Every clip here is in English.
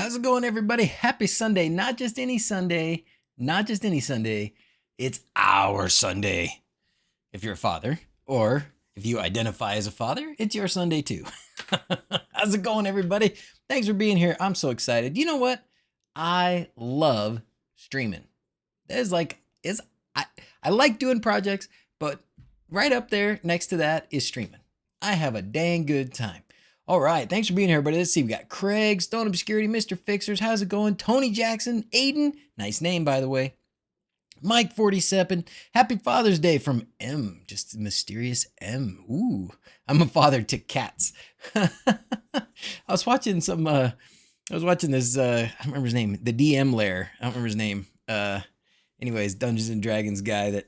How's it going, everybody? Happy Sunday. Not just any Sunday, not just any Sunday. It's our Sunday. If you're a father, or if you identify as a father, it's your Sunday too. How's it going, everybody? Thanks for being here. I'm so excited. You know what? I love streaming. There's like, I like doing projects, but right up there next to that is streaming. I have a dang good time. All right, thanks for being here, everybody. Let's see, we got Craig, Stone Obscurity, Mr. Fixers, how's it going? Tony Jackson, Aiden, nice name, by the way. Mike 47, happy Father's Day from M, just mysterious M. Ooh, I'm a father to cats. I was watching this, I don't remember his name, the DM Lair. I don't remember his name. Anyways, Dungeons and Dragons guy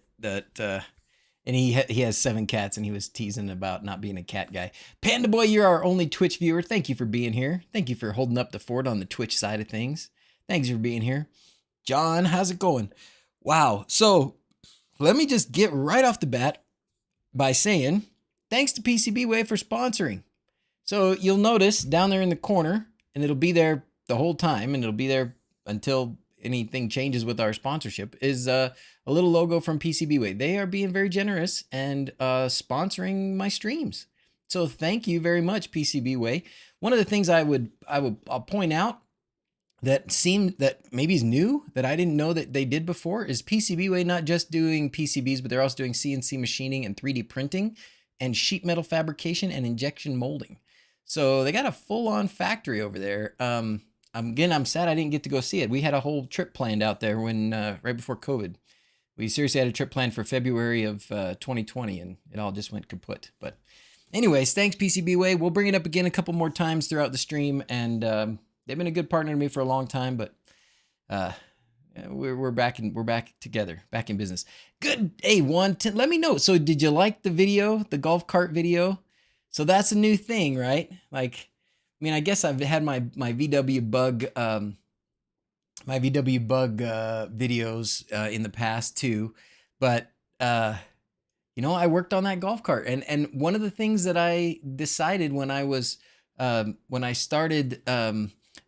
and he has 7 cats, and he was teasing about not being a cat guy. Panda Boy, you're our only Twitch viewer. Thank you for being here. Thank you for holding up the fort on the Twitch side of things. Thanks for being here. John, how's it going? Wow. So let me just get right off the bat by saying thanks to PCBWay for sponsoring. So you'll notice down there in the corner, and it'll be there the whole time, and it'll be there until anything changes with our sponsorship, is a little logo from PCBWay. They are being very generous and sponsoring my streams. So thank you very much, PCBWay. One of the things I'll point out that maybe is new that I didn't know that they did before is PCBWay not just doing PCBs, but they're also doing CNC machining and 3D printing and sheet metal fabrication and injection molding. So they got a full-on factory over there. I'm sad I didn't get to go see it. We had a whole trip planned out there when right before COVID. We seriously had a trip planned for February of 2020, and it all just went kaput. But anyways, thanks PCBWay. We'll bring it up again a couple more times throughout the stream, and they've been a good partner to me for a long time. But we're back together, back in business. Good. Hey, let me know. So did you like the video, the golf cart video? So that's a new thing, right? Like, I mean, I guess I've had my VW bug videos in the past too, but you know, I worked on that golf cart, and one of the things that I decided when I started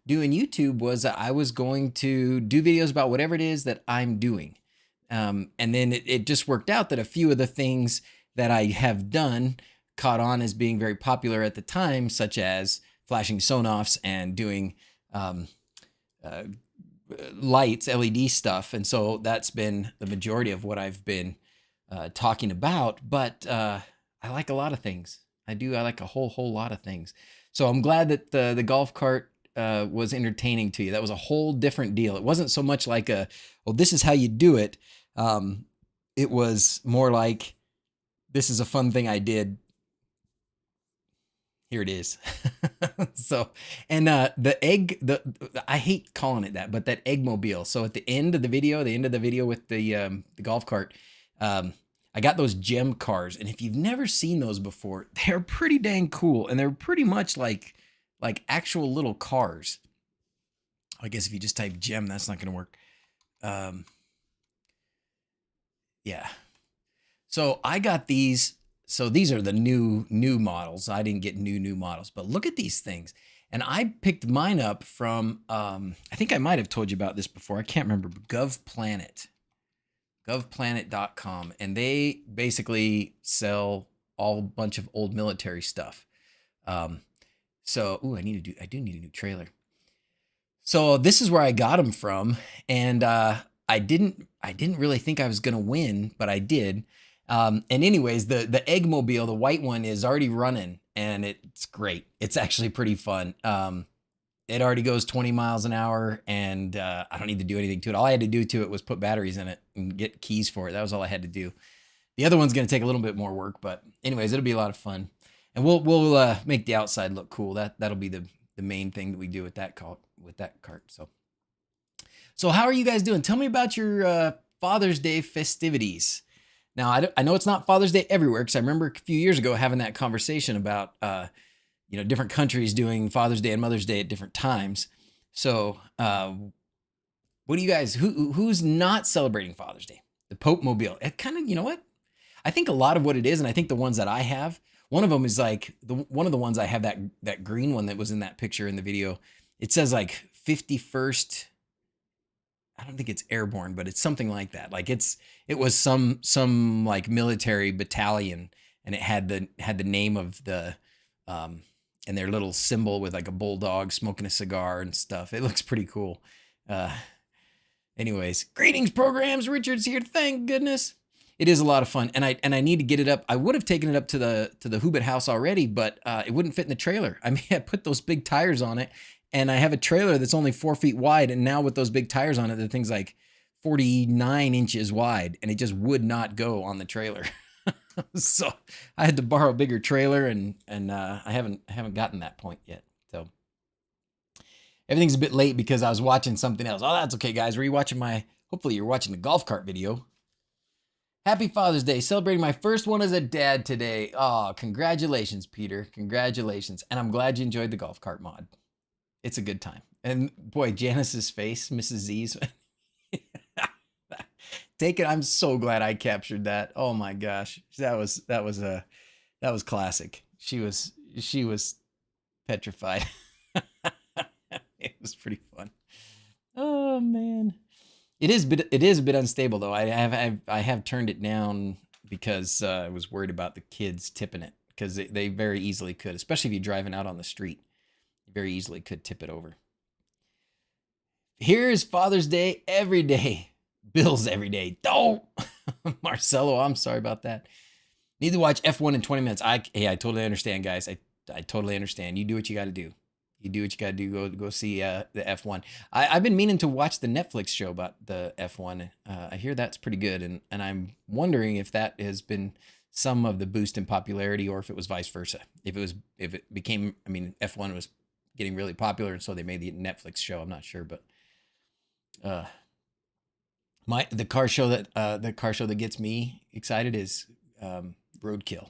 doing YouTube was that I was going to do videos about whatever it is that I'm doing, and then it just worked out that a few of the things that I have done caught on as being very popular at the time, such as flashing Signoffs and doing lights, LED stuff. And so that's been the majority of what I've been talking about. But I like a lot of things. I like a whole lot of things. So I'm glad that the golf cart was entertaining to you. That was a whole different deal. It wasn't so much like well, this is how you do it. It was more like, this is a fun thing I did. Here it is. So, and I hate calling it that, but that eggmobile. So at the end of the video with the golf cart, I got those gem cars. And if you've never seen those before, they're pretty dang cool. And they're pretty much like actual little cars. I guess if you just type gem, that's not going to work. Yeah. So I got these. So these are the new models. I didn't get new models, but look at these things. And I picked mine up from, I think I might have told you about this before. I can't remember, govplanet.com. And they basically sell a bunch of old military stuff. So, ooh, I do need a new trailer. So this is where I got them from. And I didn't really think I was going to win, but I did. And anyways, the eggmobile, the white one, is already running, and it's great. It's actually pretty fun. It already goes 20 miles an hour, and I don't need to do anything to it. All I had to do to it was put batteries in it and get keys for it. That was all I had to do. The other one's going to take a little bit more work, but anyways, it'll be a lot of fun. And we'll make the outside look cool. That'll be the main thing that we do with that cart. So how are you guys doing? Tell me about your Father's Day festivities. Now, I know it's not Father's Day everywhere, because I remember a few years ago having that conversation about, different countries doing Father's Day and Mother's Day at different times. So what do you guys, who's not celebrating Father's Day? The Pope Mobile. It kind of, you know what? I think a lot of what it is, and I think the ones that I have, one of them is like, one of the ones I have, that green one that was in that picture in the video, it says like 51st. I don't think it's airborne, but it's something like that. Like it was some like military battalion, and it had the name of the and their little symbol with like a bulldog smoking a cigar and stuff. It looks pretty cool. Anyways, greetings programs. Richard's here. Thank goodness. It is a lot of fun, and I need to get it up. I would have taken it up to the Whobbit house already, but it wouldn't fit in the trailer. I mean, I put those big tires on it, and I have a trailer that's only 4 feet wide, and now with those big tires on it, the thing's like 49 inches wide, and it just would not go on the trailer. So I had to borrow a bigger trailer, and I haven't gotten that point yet. So everything's a bit late because I was watching something else. Oh, that's okay, guys. Were you watching hopefully you're watching the golf cart video. Happy Father's Day. Celebrating my first one as a dad today. Oh, congratulations, Peter. Congratulations. And I'm glad you enjoyed the golf cart mod. It's a good time. And boy, Janice's face, Mrs. Z's. Take it. I'm so glad I captured that. Oh my gosh. That was classic. She was petrified. It was pretty fun. Oh man. It is a bit unstable though. I have turned it down because I was worried about the kids tipping it, because they very easily could, especially if you're driving out on the street. You very easily could tip it over. Here's Father's Day every day. Bill's every day. Don't. Marcelo, I'm sorry about that. Need to watch F1 in 20 minutes. I totally understand, guys. I totally understand. You do what you got to do. You do what you got to do. Go see the F1. I've been meaning to watch the Netflix show about the F1. I hear that's pretty good, and I'm wondering if that has been some of the boost in popularity, or if it was vice versa. If it became, I mean, F1 was getting really popular, and so they made the Netflix show. I'm not sure, but the car show that gets me excited is Roadkill.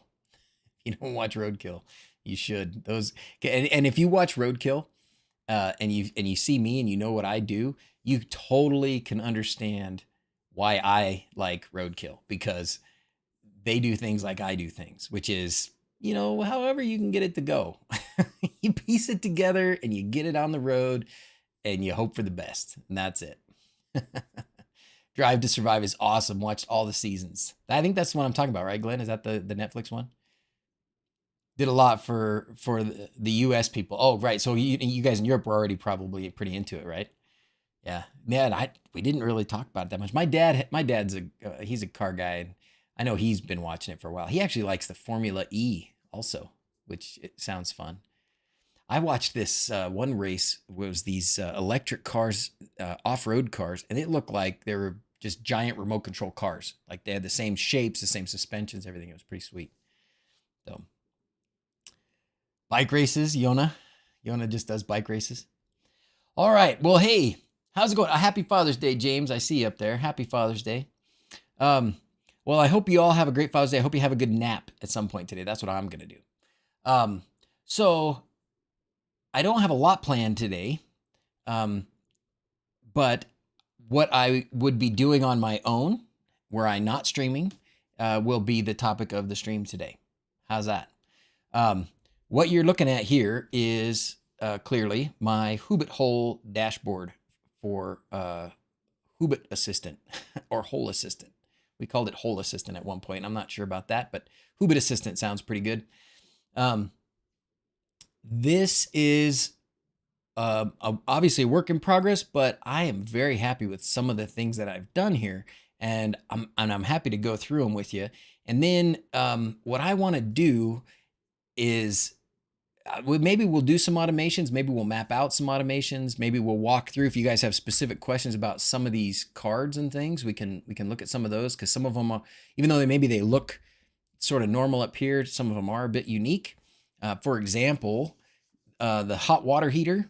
If you don't watch Roadkill, you should. And if you watch Roadkill, and you see me and you know what I do, you totally can understand why I like Roadkill, because they do things like I do things, which is, however you can get it to go. You piece it together and you get it on the road and you hope for the best, and that's it. Drive to Survive is awesome. Watched all the seasons. I think that's the one I'm talking about, right, Glenn? Is that the Netflix one? Did a lot for the U.S. people. Oh, right. So you guys in Europe were already probably pretty into it, right? Yeah, man. We didn't really talk about it that much. My dad's he's a car guy, and I know he's been watching it for a while. He actually likes the Formula E also, which it sounds fun. I watched this one race. It was these electric cars, off-road cars, and it looked like they were just giant remote control cars. Like they had the same shapes, the same suspensions, everything. It was pretty sweet. So. Bike races, Yona just does bike races. All right. Well, hey, how's it going? Happy Father's Day, James. I see you up there. Happy Father's Day. Well, I hope you all have a great Father's Day. I hope you have a good nap at some point today. That's what I'm going to do. So I don't have a lot planned today. But what I would be doing on my own, where I'm not streaming, will be the topic of the stream today. How's that? What you're looking at here is clearly my wHobbit-Hole dashboard for Whobbit Assistant or Hole Assistant. We called it Hole Assistant at one point. I'm not sure about that, but Whobbit Assistant sounds pretty good. This is obviously a work in progress, but I am very happy with some of the things that I've done here, and I'm happy to go through them with you. And then what I want to do is maybe we'll do some automations. Maybe we'll map out some automations. Maybe we'll walk through. If you guys have specific questions about some of these cards and things, we can look at some of those, because some of them are, even though they look sort of normal up here, some of them are a bit unique. For example, the hot water heater.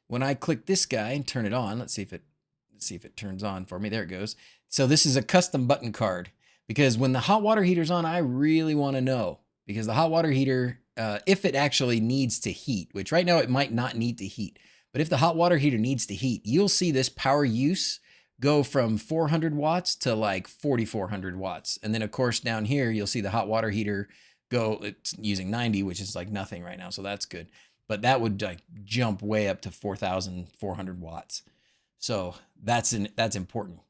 When I click this guy and turn it on, let's see if it turns on for me. There it goes. So this is a custom button card, because when the hot water heater's on, I really want to know, because the hot water heater, if it actually needs to heat, which right now it might not need to heat, but if the hot water heater needs to heat, you'll see this power use go from 400 watts to like 4,400 watts. And then of course down here, you'll see the hot water heater go, it's using 90, which is like nothing right now. So that's good. but that would like jump way up to 4,400 watts. So that's important.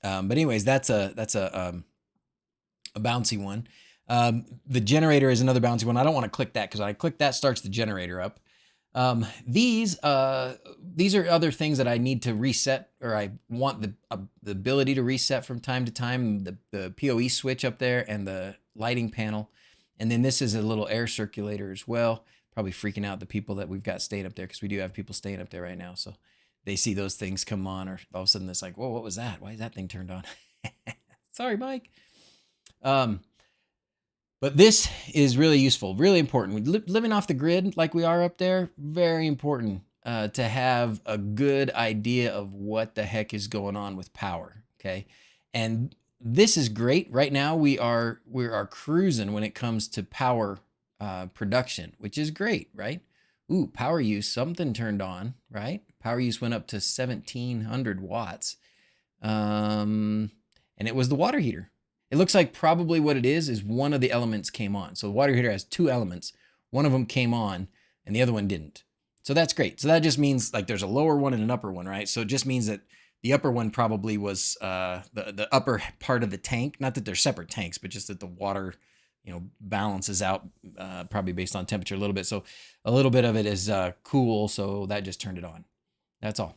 But anyways, that's a bouncy one. The generator is another bouncy one. I don't want to click that because when I click that, starts the generator up. These are other things that I need to reset, or I want the ability to reset from time to time. The PoE switch up there and the lighting panel. And then this is a little air circulator as well. Probably freaking out the people that we've got staying up there, because we do have people staying up there right now. So they see those things come on, or all of a sudden it's like, whoa, what was that? Why is that thing turned on? Sorry, Mike. But this is really useful, really important. Living off the grid like we are up there, very important to have a good idea of what the heck is going on with power, okay? And this is great. Right now we are cruising when it comes to power production, which is great, right? Ooh, power use, something turned on, right? Power use went up to 1,700 watts. And it was the water heater. It looks like probably what it is one of the elements came on. So the water heater has two elements. One of them came on and the other one didn't. So that's great. So that just means like there's a lower one and an upper one, right? So it just means that the upper one probably was the upper part of the tank. Not that they're separate tanks, but just that the water, balances out probably based on temperature a little bit. So a little bit of it is cool. So that just turned it on. That's all.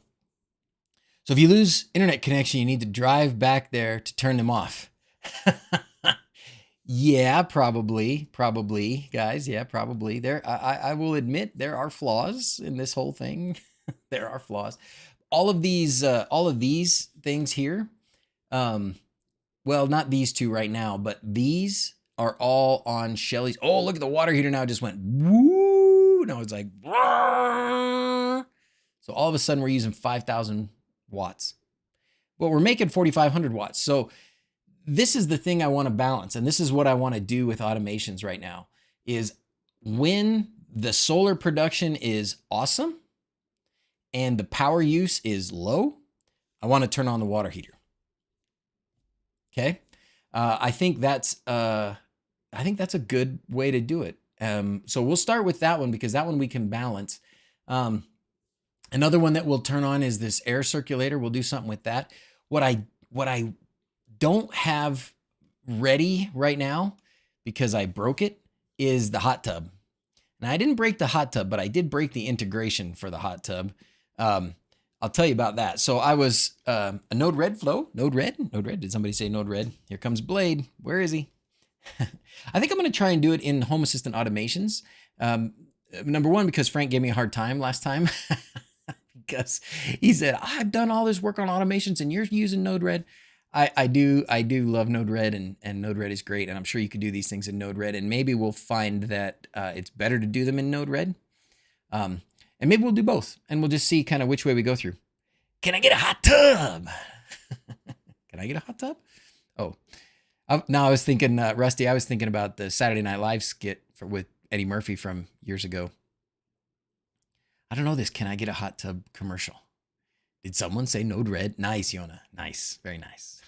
So if you lose internet connection, you need to drive back there to turn them off. Yeah, probably, guys. Yeah, probably. I will admit there are flaws in this whole thing. There are flaws. All of these things here. Well, not these two right now, but these are all on Shelly's. Oh, look at the water heater now. It just went woo. Now it's like, so all of a sudden we're using 5,000 watts, but we're making 4,500 watts. So this is the thing I want to balance. And this is what I want to do with automations right now is when the solar production is awesome and the power use is low, I want to turn on the water heater. Okay. I think that's a good way to do it. So we'll start with that one because that one we can balance. Another one that we'll turn on is this air circulator. We'll do something with that. What I don't have ready right now because I broke it is the hot tub. Now I didn't break the hot tub, but I did break the integration for the hot tub. I'll tell you about that. So I was a Node Red flow. Node Red. Did somebody say Node Red? Here comes Blade. Where is he? I think I'm going to try and do it in Home Assistant automations. Number one, because Frank gave me a hard time last time because he said, I've done all this work on automations and you're using Node Red. I do love Node Red and Node Red is great. And I'm sure you could do these things in Node Red and maybe we'll find that it's better to do them in Node Red. And maybe we'll do both and we'll just see kind of which way we go through. Can I get a hot tub? Can I get a hot tub? Oh, now I was thinking, Rusty, I was thinking about the Saturday Night Live skit with Eddie Murphy from years ago. I don't know this. Can I get a hot tub commercial? Did someone say Node Red? Nice, Yona. Nice. Very nice.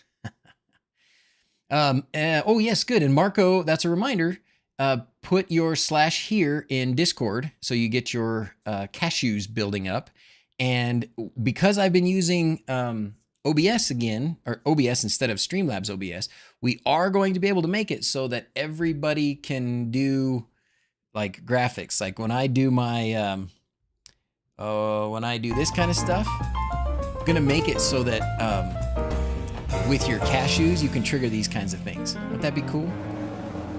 Oh, yes, good. And Marco, that's a reminder. Put your / here in Discord so you get your cashews building up. And because I've been using OBS again, or OBS instead of Streamlabs OBS, we are going to be able to make it so that everybody can do like graphics. Like when I do my, when I do this kind of stuff, I'm gonna make it so that with your cashews, you can trigger these kinds of things. Wouldn't that be cool?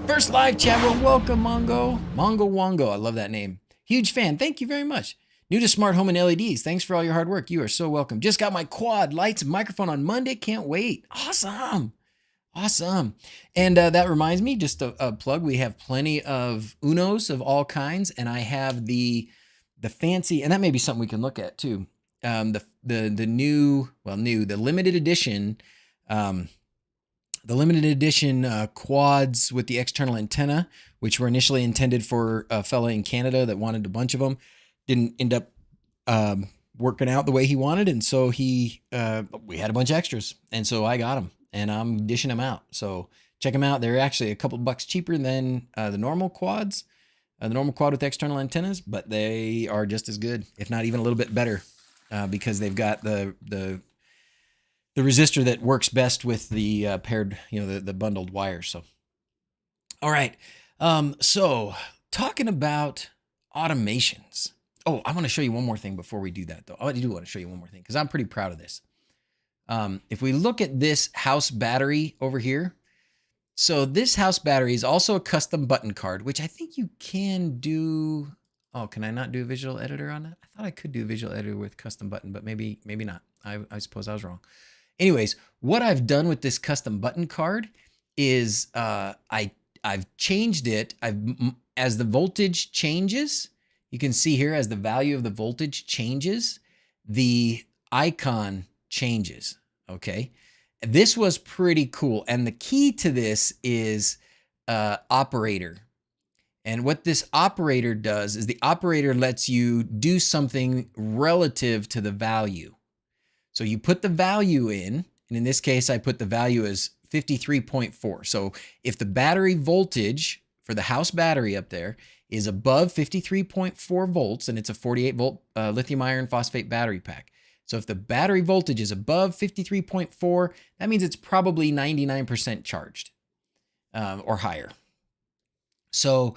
First live chat, well, welcome Mongo. Mongo Wongo, I love that name. Huge fan, thank you very much. New to smart home and LEDs, thanks for all your hard work. You are so welcome. Just got my quad lights and microphone on Monday, can't wait. Awesome. Awesome. And that reminds me, just a plug, we have plenty of Unos of all kinds, and I have the fancy, and that may be something we can look at too. The limited edition quads with the external antenna, which were initially intended for a fella in Canada that wanted a bunch of them, didn't end up working out the way he wanted, and so we had a bunch of extras, and so I got them, and I'm dishing them out. So check them out. They're actually a couple bucks cheaper than the normal quads. the normal quad with external antennas, but they are just as good, if not even a little bit better, because they've got the resistor that works best with the paired, the bundled wires. So, all right. So talking about automations. Oh, I want to show you one more thing before we do that, though. I do want to show you one more thing because I'm pretty proud of this. If we look at this house battery over here, so this house battery is also a custom button card, which I think you can do. Oh, can I not do a visual editor on that? I thought I could do a visual editor with custom button, but maybe not. I suppose I was wrong. Anyways, what I've done with this custom button card is I've changed it. As the voltage changes, you can see here as the value of the voltage changes, the icon changes. Okay, this was pretty cool, and the key to this is operator. And what this operator does is the operator lets you do something relative to the value. So you put the value in, and in this case, I put the value as 53.4. So if the battery voltage for the house battery up there is above 53.4 volts, and it's a 48 volt lithium iron phosphate battery pack. So if the battery voltage is above 53.4, that means it's probably 99% charged or higher. So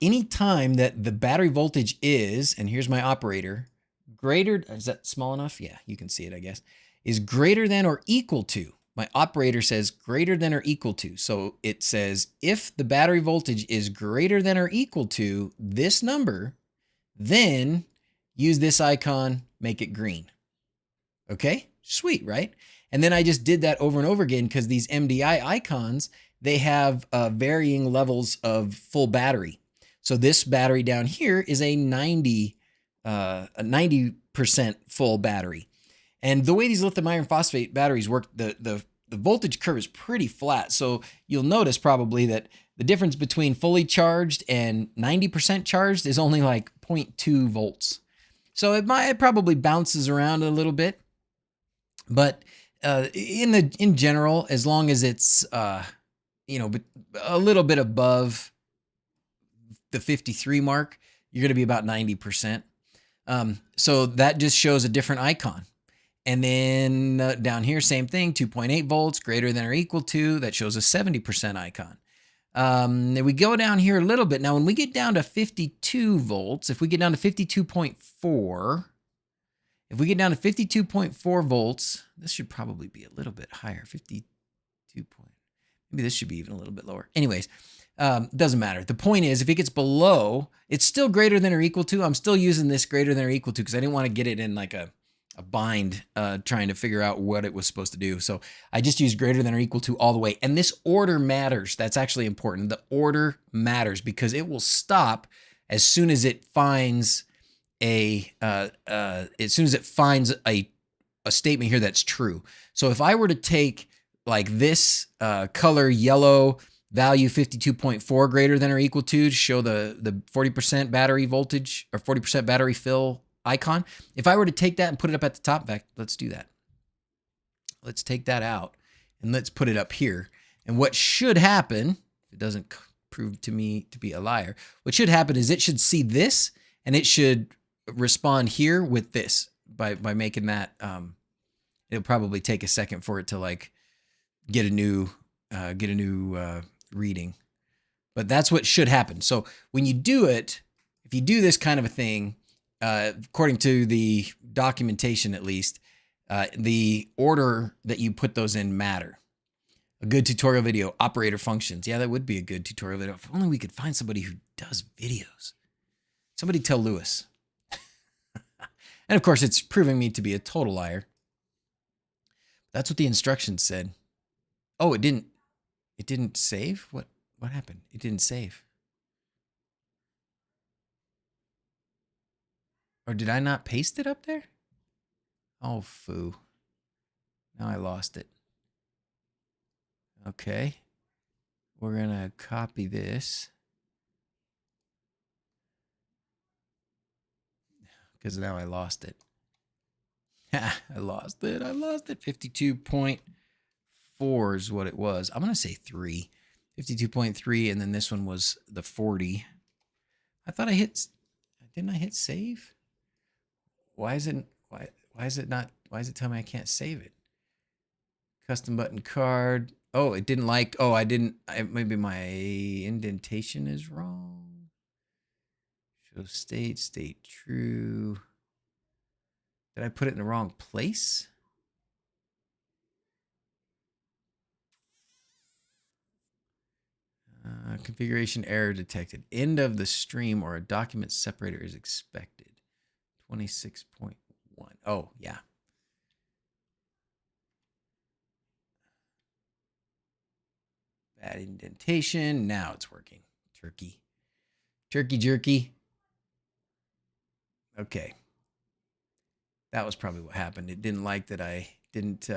anytime that the battery voltage is, and here's my operator, greater, is that small enough? Yeah, you can see it, I guess, is greater than or equal to. My operator says greater than or equal to. So it says if the battery voltage is greater than or equal to this number, then use this icon, make it green. Okay, sweet, right? And then I just did that over and over again because these MDI icons, they have varying levels of full battery. So this battery down here is a 90% full battery. And the way these lithium iron phosphate batteries work, the voltage curve is pretty flat. So you'll notice probably that the difference between fully charged and 90% charged is only like 0.2 volts. So it probably bounces around a little bit. But in general, as long as it's a little bit above the 53 mark, you're going to be about 90%. So that just shows a different icon. And then down here, same thing, 2.8 volts, greater than or equal to, that shows a 70% icon. Then we go down here a little bit. Now, when we get down to 52 volts, if we get down to 52.4, if we get down to 52.4 volts, this should probably be a little bit higher, 52 point. Maybe this should be even a little bit lower. Anyways, doesn't matter. The point is, if it gets below, it's still greater than or equal to. I'm still using this greater than or equal to because I didn't want to get it in like a bind trying to figure out what it was supposed to do. So I just used greater than or equal to all the way. And this order matters. That's actually important. The order matters because it will stop as soon as it finds a statement here that's true. So if I were to take like this color yellow value 52.4 greater than or equal to show the 40% battery voltage or 40% battery fill icon, if I were to take that and put it up at the top, back, let's do that. Let's take that out and let's put it up here. And what should happen, if it doesn't prove to me to be a liar, what should happen is it should see this and it should respond here with this by making that. It'll probably take a second for it to like get a new reading, but that's what should happen. So when you do it, if you do this kind of a thing, according to the documentation at least, the order that you put those in matter. A good tutorial video, operator functions. Yeah, that would be a good tutorial video. If only we could find somebody who does videos. Somebody tell Lewis. And of course, it's proving me to be a total liar. That's what the instructions said. Oh, it didn't save? What happened? It didn't save. Or did I not paste it up there? Oh, foo. Now I lost it. Okay. We're going to copy this. Because now I lost it. I lost it. 52.4 is what it was. I'm going to say 3. 52.3, and then this one was the 40. I thought didn't I hit save? Why is it telling me I can't save it? Custom button card. Oh, it didn't like, maybe my indentation is wrong. Show state true. Did I put it in the wrong place? Configuration error detected. End of the stream or a document separator is expected. 26.1. Oh, yeah. Bad indentation. Now it's working. Turkey jerky. Okay. That was probably what happened. It didn't like that I didn't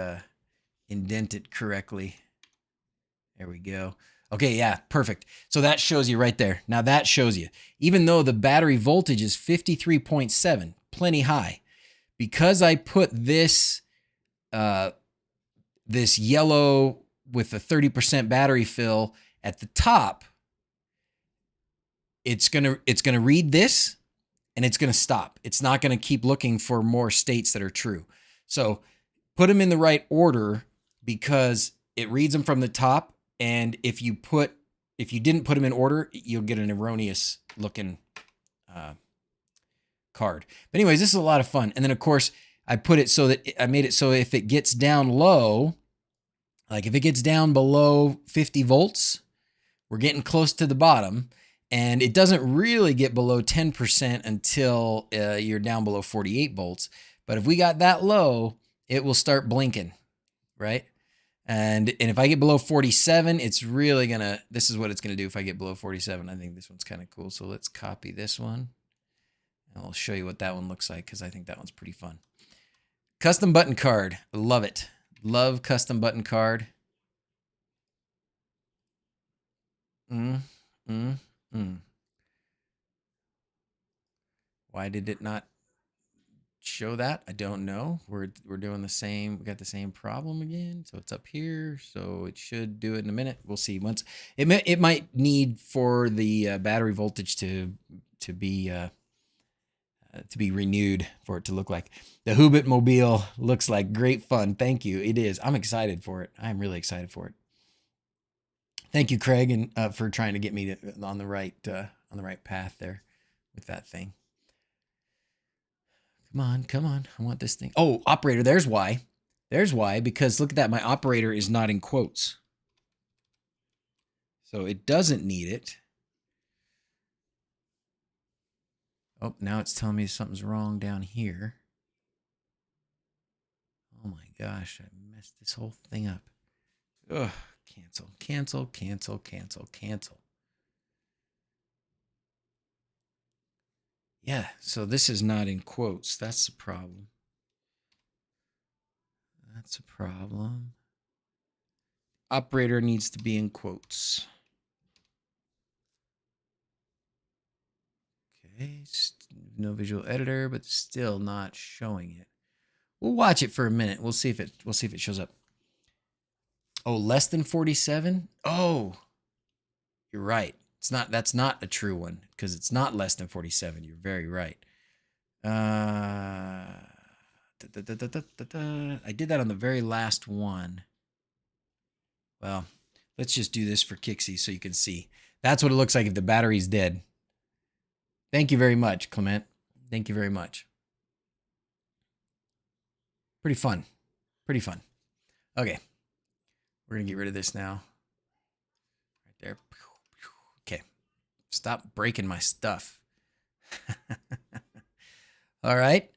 indent it correctly. There we go. Okay, yeah, perfect. So that shows you right there. Now that shows you, even though the battery voltage is 53.7, plenty high, because I put this this yellow with a 30% battery fill at the top, it's gonna read this and it's gonna stop. It's not gonna keep looking for more states that are true. So put them in the right order because it reads them from the top. And if you didn't put them in order, you'll get an erroneous looking card. But anyways, this is a lot of fun. And then of course I put it so that I made it so if it gets down low, like if it gets down below 50 volts, we're getting close to the bottom. And it doesn't really get below 10% until you're down below 48 volts. But if we got that low, it will start blinking, right? And if I get below 47, it's really this is what it's gonna do if I get below 47. I think this one's kind of cool. So let's copy this one. And I'll show you what that one looks like because I think that one's pretty fun. Custom button card, love it. Love custom button card. Why did it not show that? I don't know. We're doing the same. We got the same problem again. So it's up here. So it should do it in a minute. We'll see. Once it might need for the battery voltage to be renewed for it to look like. The wHobbit-Mobile looks like great fun. Thank you. It is. I'm excited for it. I'm really excited for it. Thank you, Craig, and for trying to get me on the right path there with that thing. Come on. I want this thing. Oh, operator, there's why. There's why, because look at that. My operator is not in quotes. So it doesn't need it. Oh, now it's telling me something's wrong down here. Oh my gosh, I messed this whole thing up. Ugh, cancel. Yeah, so this is not in quotes. That's the problem. That's a problem. Operator needs to be in quotes. Okay, no visual editor, but still not showing it. We'll watch it for a minute. We'll see if it shows up. Oh, less than 47? Oh, you're right. That's not a true one because it's not less than 47. You're very right. I did that on the very last one. Well, let's just do this for Kixie so you can see. That's what it looks like if the battery's dead. Thank you very much, Clement. Thank you very much. Pretty fun. Okay. We're going to get rid of this now. Right there. Okay. Stop breaking my stuff. All right.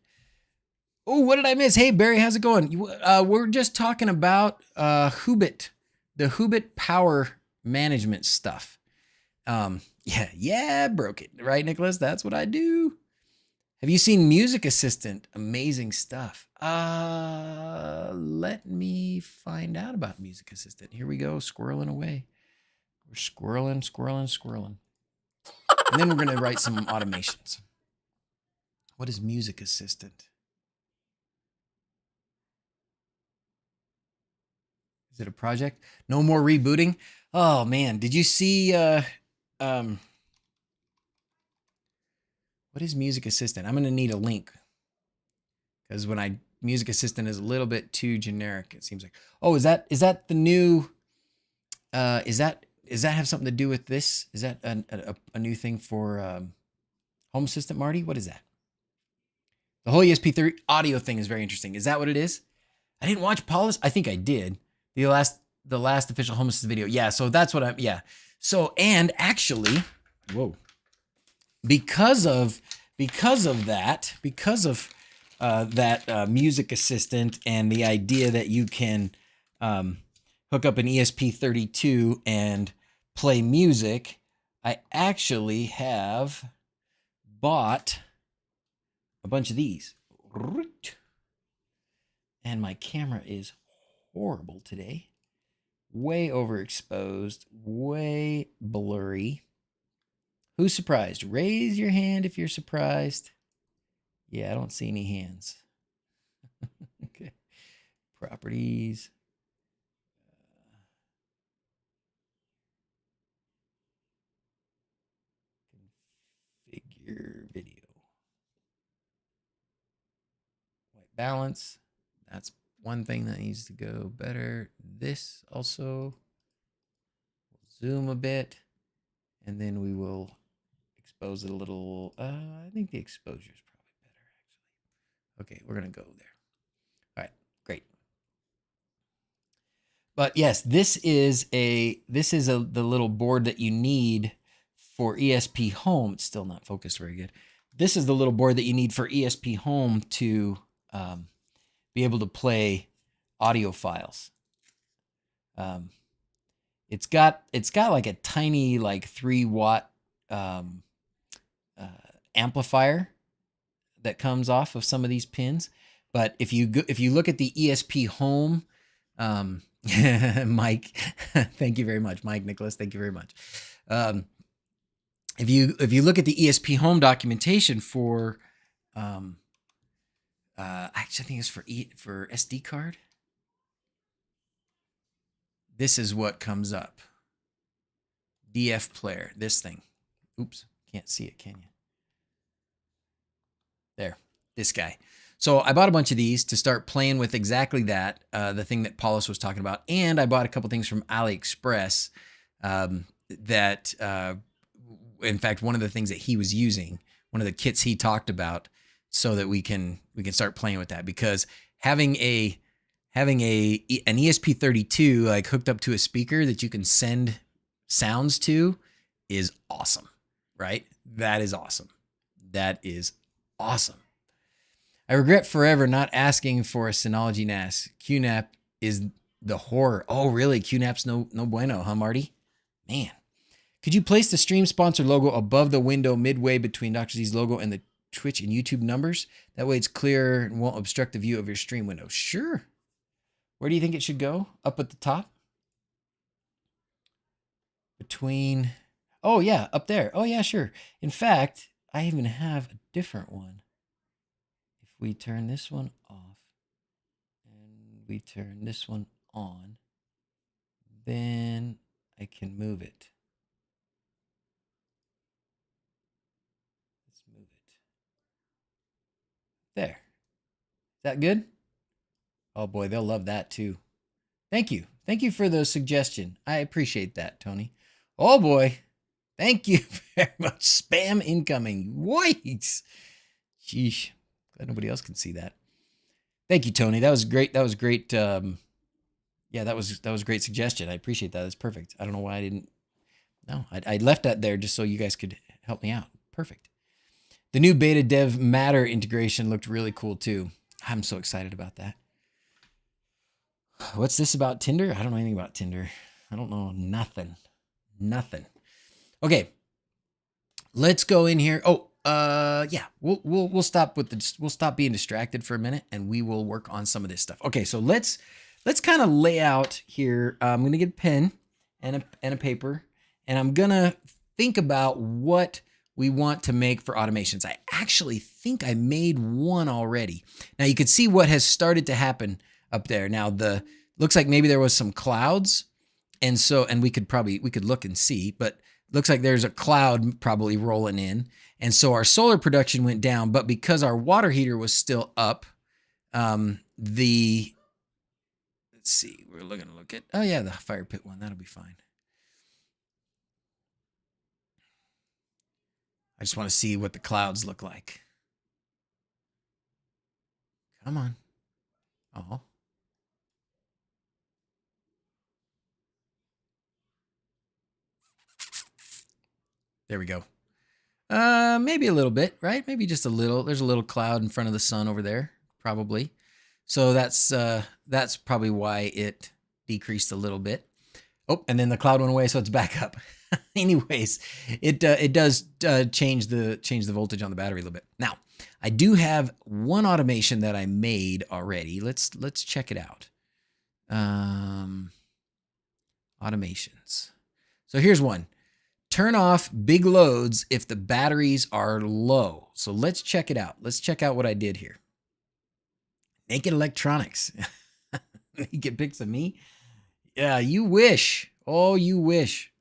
Oh, what did I miss? Hey, Barry, how's it going? We're just talking about wHobbit, the wHobbit power management stuff. Yeah, broke it. Right, Nicholas? That's what I do. Have you seen Music Assistant? Amazing stuff. Let me find out about Music Assistant. Here we go, squirreling away. We're squirreling. And then we're going to write some automations. What is Music Assistant? Is it a project? No more rebooting? Oh, man. Did you see... What is Music Assistant? I'm going to need a link because when Music Assistant is a little bit too generic, it seems like. Oh, is that the new? Does that have something to do with this? Is that a new thing for Home Assistant, Marty? What is that? The whole ESP30 audio thing is very interesting. Is that what it is? I didn't watch Paula's. I think I did. The last official Home Assistant video. Yeah, so that's what yeah. So, and actually, whoa. Because of that Music Assistant and the idea that you can hook up an ESP32 and play music, I actually have bought a bunch of these. And my camera is horrible today. Way overexposed, way blurry. Who's surprised? Raise your hand if you're surprised. Yeah, I don't see any hands. Okay. Properties. Configure video. White balance. That's one thing that needs to go better. This also. Zoom a bit. And then we will expose it a little. I think the exposure is probably better, actually. Okay, we're going to go there. All right, great. But yes, this is the little board that you need for ESP Home. It's still not focused very good. This is the little board that you need for ESP Home to be able to play audio files. It's got like a tiny 3-watt amplifier that comes off of some of these pins. But if you look at the ESP Home, Mike, thank you very much, Mike Nicholas, thank you very much. If you look at the ESP Home documentation for, actually I think it's for SD card. This is what comes up. DF player, this thing. Oops, can't see it, can you? There, this guy. So I bought a bunch of these to start playing with exactly that, the thing that Paulus was talking about. And I bought a couple things from AliExpress that, in fact, one of the things that he was using, one of the kits he talked about, so that we can start playing with that. Because having an ESP32 like hooked up to a speaker that you can send sounds to is awesome, right? That is awesome. That is awesome. I regret forever not asking for a Synology NAS. QNAP is the horror. Oh, really? QNAP's no bueno, huh, Marty? Man. Could you place the stream sponsor logo above the window midway between DrZz's logo and the Twitch and YouTube numbers? That way it's clear and won't obstruct the view of your stream window. Sure. Where do you think it should go? Up at the top? Between... Oh, yeah, up there. Oh, yeah, sure. In fact, I even have a different one. If we turn this one off and we turn this one on, then I can move it. Let's move it. There. Is that good? Oh boy, they'll love that too. Thank you. Thank you for the suggestion. I appreciate that, Tony. Oh boy. Thank you very much. Spam incoming. Yikes. Sheesh. Glad nobody else can see that. Thank you, Tony. That was great. That was great. Yeah, that was a great suggestion. I appreciate that. That's perfect. I don't know why I didn't. No, I left that there just so you guys could help me out. Perfect. The new beta dev Matter integration looked really cool too. I'm so excited about that. What's this about Tinder? I don't know anything about Tinder. I don't know nothing. Nothing. Okay. Let's go in here. Oh, yeah. We'll stop with we'll stop being distracted for a minute and we will work on some of this stuff. Okay, so let's kind of lay out here. I'm going to get a pen and a paper, and I'm going to think about what we want to make for automations. I actually think I made one already. Now you can see what has started to happen up there. Now looks like maybe there was some clouds, and we could look and see, but looks like there's a cloud probably rolling in. And so our solar production went down, but because our water heater was still up, let's see, we're looking to look at, oh yeah, the fire pit one, that'll be fine. I just want to see what the clouds look like. Come on. Oh. There we go. Maybe a little bit, right? Maybe just a little. There's a little cloud in front of the sun over there, probably. So that's probably why it decreased a little bit. Oh, and then the cloud went away, so it's back up. Anyways, it does change the voltage on the battery a little bit. Now, I do have one automation that I made already. Let's check it out. Automations. So here's one. Turn off big loads if the batteries are low. So let's check it out. Let's check out what I did here. Naked Electronics. You get pics of me? Yeah, you wish. Oh, you wish.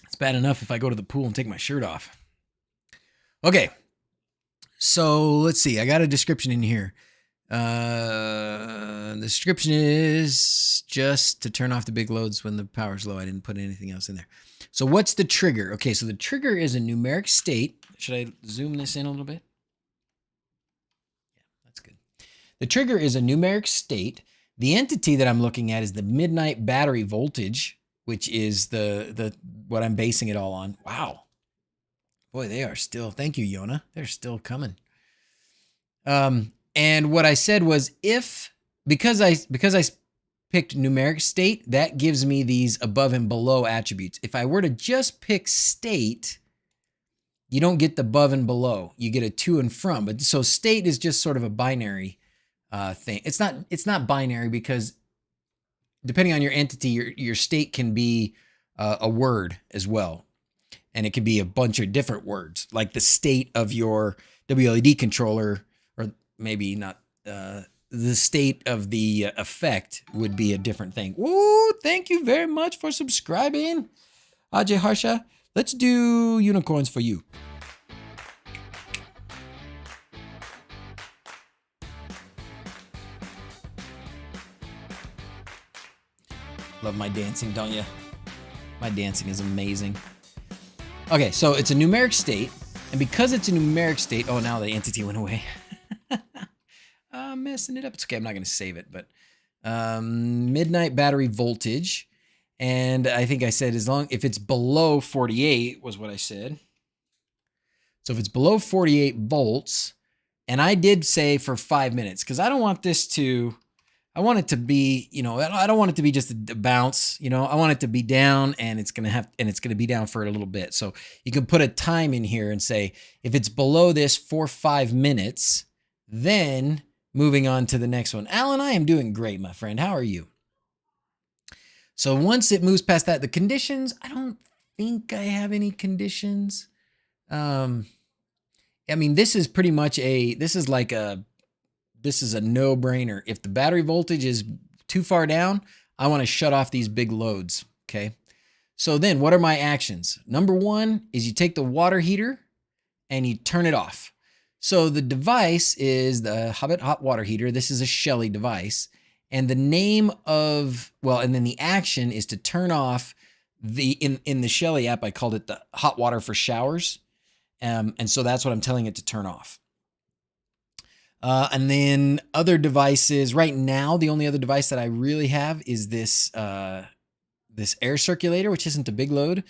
It's bad enough if I go to the pool and take my shirt off. Okay. So let's see. I got a description in here. The description is just to turn off the big loads when the power's low. I didn't put anything else in there. So what's the trigger? Okay, so the trigger is a numeric state. Should I zoom this in a little bit? Yeah, that's good. The trigger is a numeric state. The entity that I'm looking at is the midnight battery voltage, which is the what I'm basing it all on. Wow. Boy, they are still, thank you, Yona. They're still coming. And what I said was because I picked numeric state, that gives me these above and below attributes. If I were to just pick state, you don't get the above and below. You get a to and from. But so state is just sort of a binary thing. It's not binary because depending on your entity, your state can be a word as well. And it can be a bunch of different words, like the state of your wLED controller, or maybe not, the state of the effect would be a different thing. Woo, thank you very much for subscribing. Ajay Harsha, let's do unicorns for you. Love my dancing, don't you? My dancing is amazing. Okay, so it's a numeric state, and because it's a numeric state, oh, now the entity went away. I'm messing it up. It's okay, I'm not going to save it, but midnight battery voltage, and I think I said if it's below 48 was what I said. So if it's below 48 volts, and I did say for 5 minutes, because I don't want this to, I want it to be, I don't want it to be just a bounce, I want it to be down, and it's going to be down for a little bit. So you can put a time in here and say, if it's below this for 5 minutes, then moving on to the next one. Alan, I am doing great, my friend. How are you? So once it moves past that, the conditions, I don't think I have any conditions. I mean, this is pretty much this is a no-brainer. If the battery voltage is too far down, I want to shut off these big loads, okay? So then what are my actions? Number one is you take the water heater and you turn it off. So the device is the Hobbit hot water heater. This is a Shelly device. And the name of, and then the action is to turn off in the Shelly app, I called it the hot water for showers. And so that's what I'm telling it to turn off. And then other devices, right now, the only other device that I really have is this air circulator, which isn't a big load.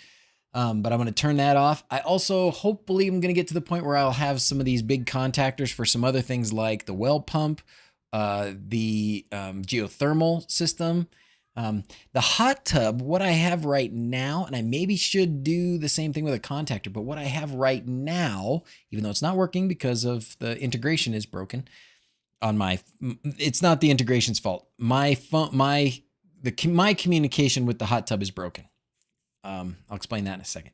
But I'm going to turn that off. I also, hopefully, I'm going to get to the point where I'll have some of these big contactors for some other things like the well pump, the geothermal system, the hot tub. What I have right now, and I maybe should do the same thing with a contactor, but what I have right now, even though it's not working because of the integration is broken on it's not the integration's fault. My communication with the hot tub is broken. I'll explain that in a second.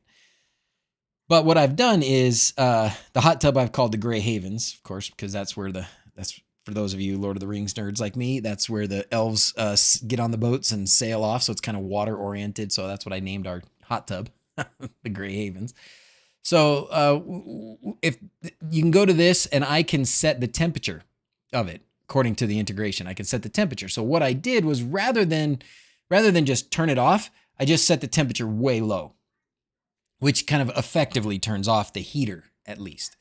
But what I've done is the hot tub I've called the Gray Havens, of course, because that's for those of you Lord of the Rings nerds like me, that's where the elves get on the boats and sail off. So it's kind of water oriented. So that's what I named our hot tub, the Grey Havens. So if you can go to this and I can set the temperature of it according to the integration, I can set the temperature. So what I did was rather than just turn it off, I just set the temperature way low, which kind of effectively turns off the heater at least.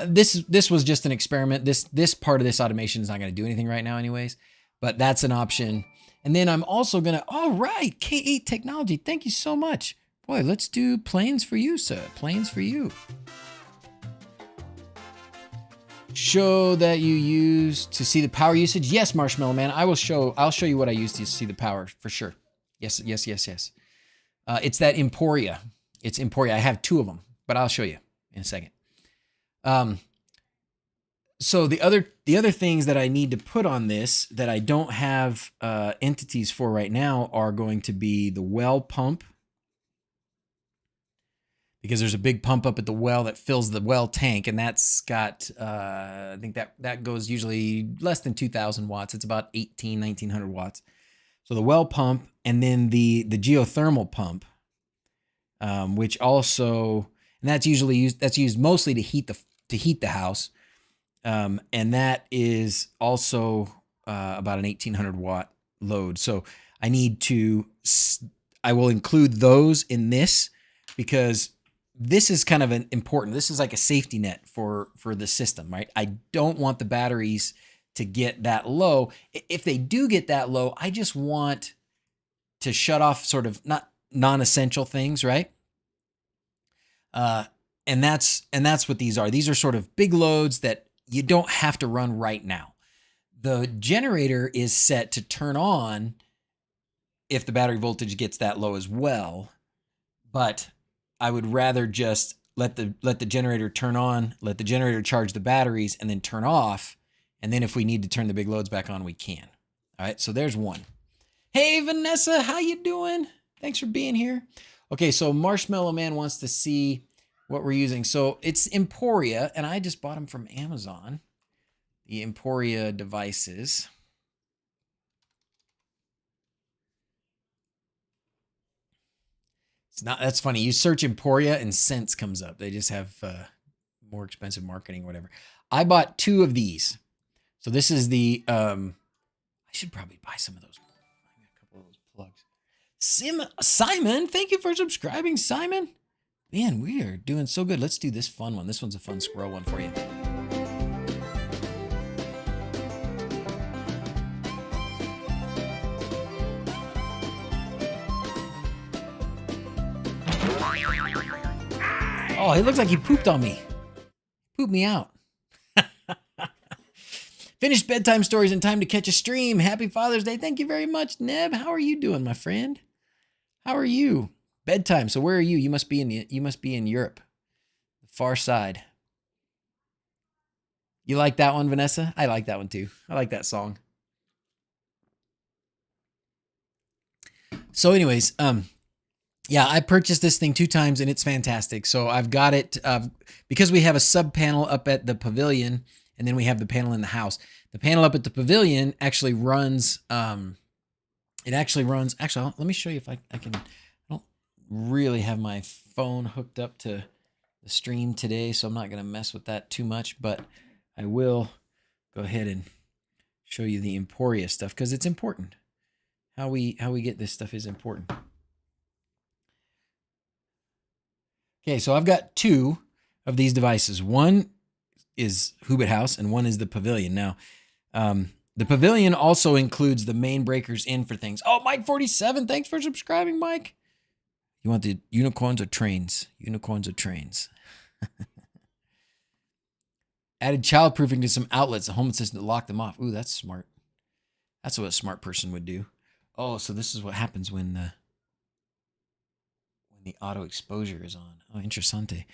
This was just an experiment. This part of this automation is not going to do anything right now anyways, but that's an option. And then I'm also going to, all right, K8 Technology, thank you so much. Boy, let's do planes for you, sir. Planes for you. Show that you use to see the power usage. Yes, Marshmallow Man, I'll show you what I use to see the power for sure. Yes. It's that Emporia. It's Emporia. I have 2 of them, but I'll show you in a second. So the other things that I need to put on this that I don't have entities for right now are going to be the well pump, because there's a big pump up at the well that fills the well tank, and that's got I think that goes usually less than 2,000 watts. It's about 1,900 watts. So the well pump, and then the geothermal pump, which also, and that's used mostly to heat the house. And that is also about an 1,800 watt load. So I will include those in this, because this is kind of important. This is like a safety net for the system, right? I don't want the batteries to get that low. If they do get that low, I just want to shut off sort of not non-essential things, right? And that's what these are. These are sort of big loads that you don't have to run right now. The generator is set to turn on if the battery voltage gets that low as well, but I would rather just let the generator turn on, let the generator charge the batteries, and then turn off. And then if we need to turn the big loads back on, we can. All right, so there's one. Hey, Vanessa, how you doing? Thanks for being here. Okay, so Marshmallow Man wants to see what we're using. So it's Emporia, and I just bought them from Amazon. The Emporia devices. That's funny. You search Emporia and Sense comes up. They just have more expensive marketing, whatever. I bought 2 of these. So this is the, I should probably buy some of those. I got a couple of those plugs. Simon, thank you for subscribing, Simon. Man, we are doing so good. Let's do this fun one. This one's a fun squirrel one for you. Oh, he looks like he pooped on me. Pooped me out. Finished bedtime stories in time to catch a stream. Happy Father's Day. Thank you very much, Neb. How are you doing, my friend? How are you? Bedtime. So where are you? You must be in Europe. The far side. You like that one, Vanessa? I like that one too. I like that song. So anyways, yeah, I purchased this thing 2 times and it's fantastic. So I've got it because we have a sub panel up at the pavilion, and then we have the panel in the house. The panel up at the pavilion actually runs, actually, let me show you if I can. I don't really have my phone hooked up to the stream today, so I'm not going to mess with that too much, but I will go ahead and show you the Emporia stuff because it's important. How we get this stuff is important. Okay, so I've got 2 of these devices. One is wHobbit-House and one is the Pavilion. Now, the Pavilion also includes the main breakers in for things. Oh, Mike47, thanks for subscribing, Mike. You want the unicorns or trains? Unicorns or trains? Added childproofing to some outlets, a home assistant to lock them off. Ooh, that's smart. That's what a smart person would do. Oh, so this is what happens when the auto exposure is on. Oh, interessante.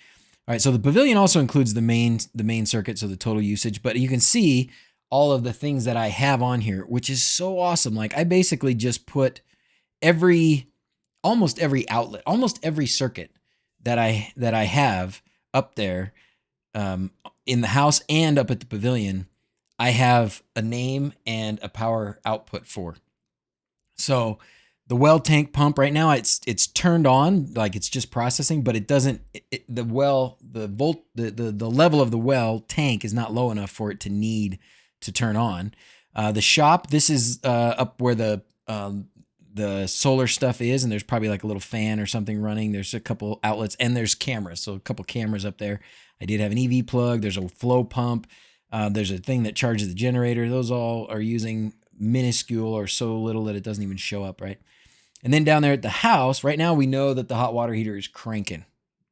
All right, so the Pavilion also includes the main circuit, so the total usage, but you can see all of the things that I have on here, which is so awesome. Like I basically just put almost every outlet, almost every circuit that I have up there in the house and up at the Pavilion. I have a name and a power output for. So the well tank pump right now, it's turned on, like it's just processing, but it doesn't. The level of the well tank is not low enough for it to need to turn on. The shop, this is up where the solar stuff is, and there's probably like a little fan or something running. There's a couple outlets and there's cameras, so a couple cameras up there. I did have an EV plug. There's a flow pump. There's a thing that charges the generator. Those all are using minuscule or so little that it doesn't even show up, right? And then down there at the house, right now we know that the hot water heater is cranking.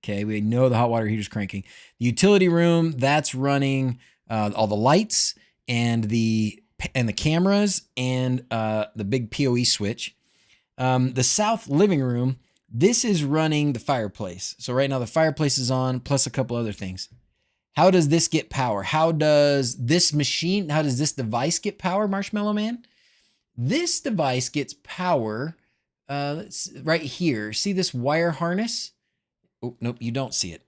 Okay, we know the hot water heater is cranking. The utility room, that's running all the lights and the cameras and the big PoE switch. The south living room, this is running the fireplace. So right now the fireplace is on, plus a couple other things. How does this get power? How does this device get power, Marshmallow Man? This device gets power right here. See this wire harness? Oh, nope, you don't see it.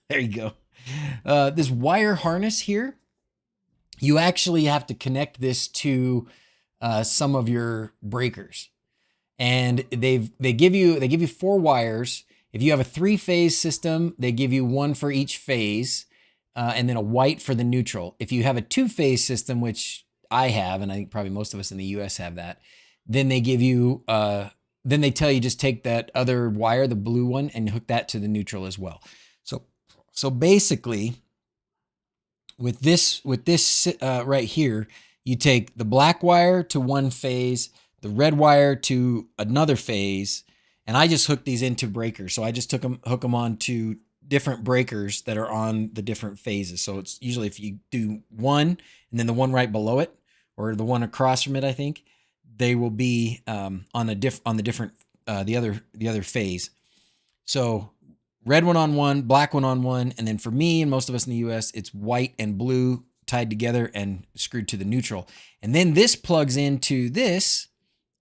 There you go. This wire harness here, you actually have to connect this to some of your breakers. And they give you 4 wires. If you have a 3-phase system, they give you 1 for each phase, and then a white for the neutral. If you have a 2-phase system, which I have, and I think probably most of us in the US have that, then they give you, then they tell you just take that other wire, the blue one, and hook that to the neutral as well. So basically, with this right here, you take the black wire to 1 phase, the red wire to another phase, and I just hooked these into breakers. So I just hook them on to different breakers that are on the different phases. So it's usually if you do one and then the one right below it, or the one across from it, I think they will be on the other phase. So red one on one, black one on one, and then for me and most of us in the US, it's white and blue tied together and screwed to the neutral. And then this plugs into this,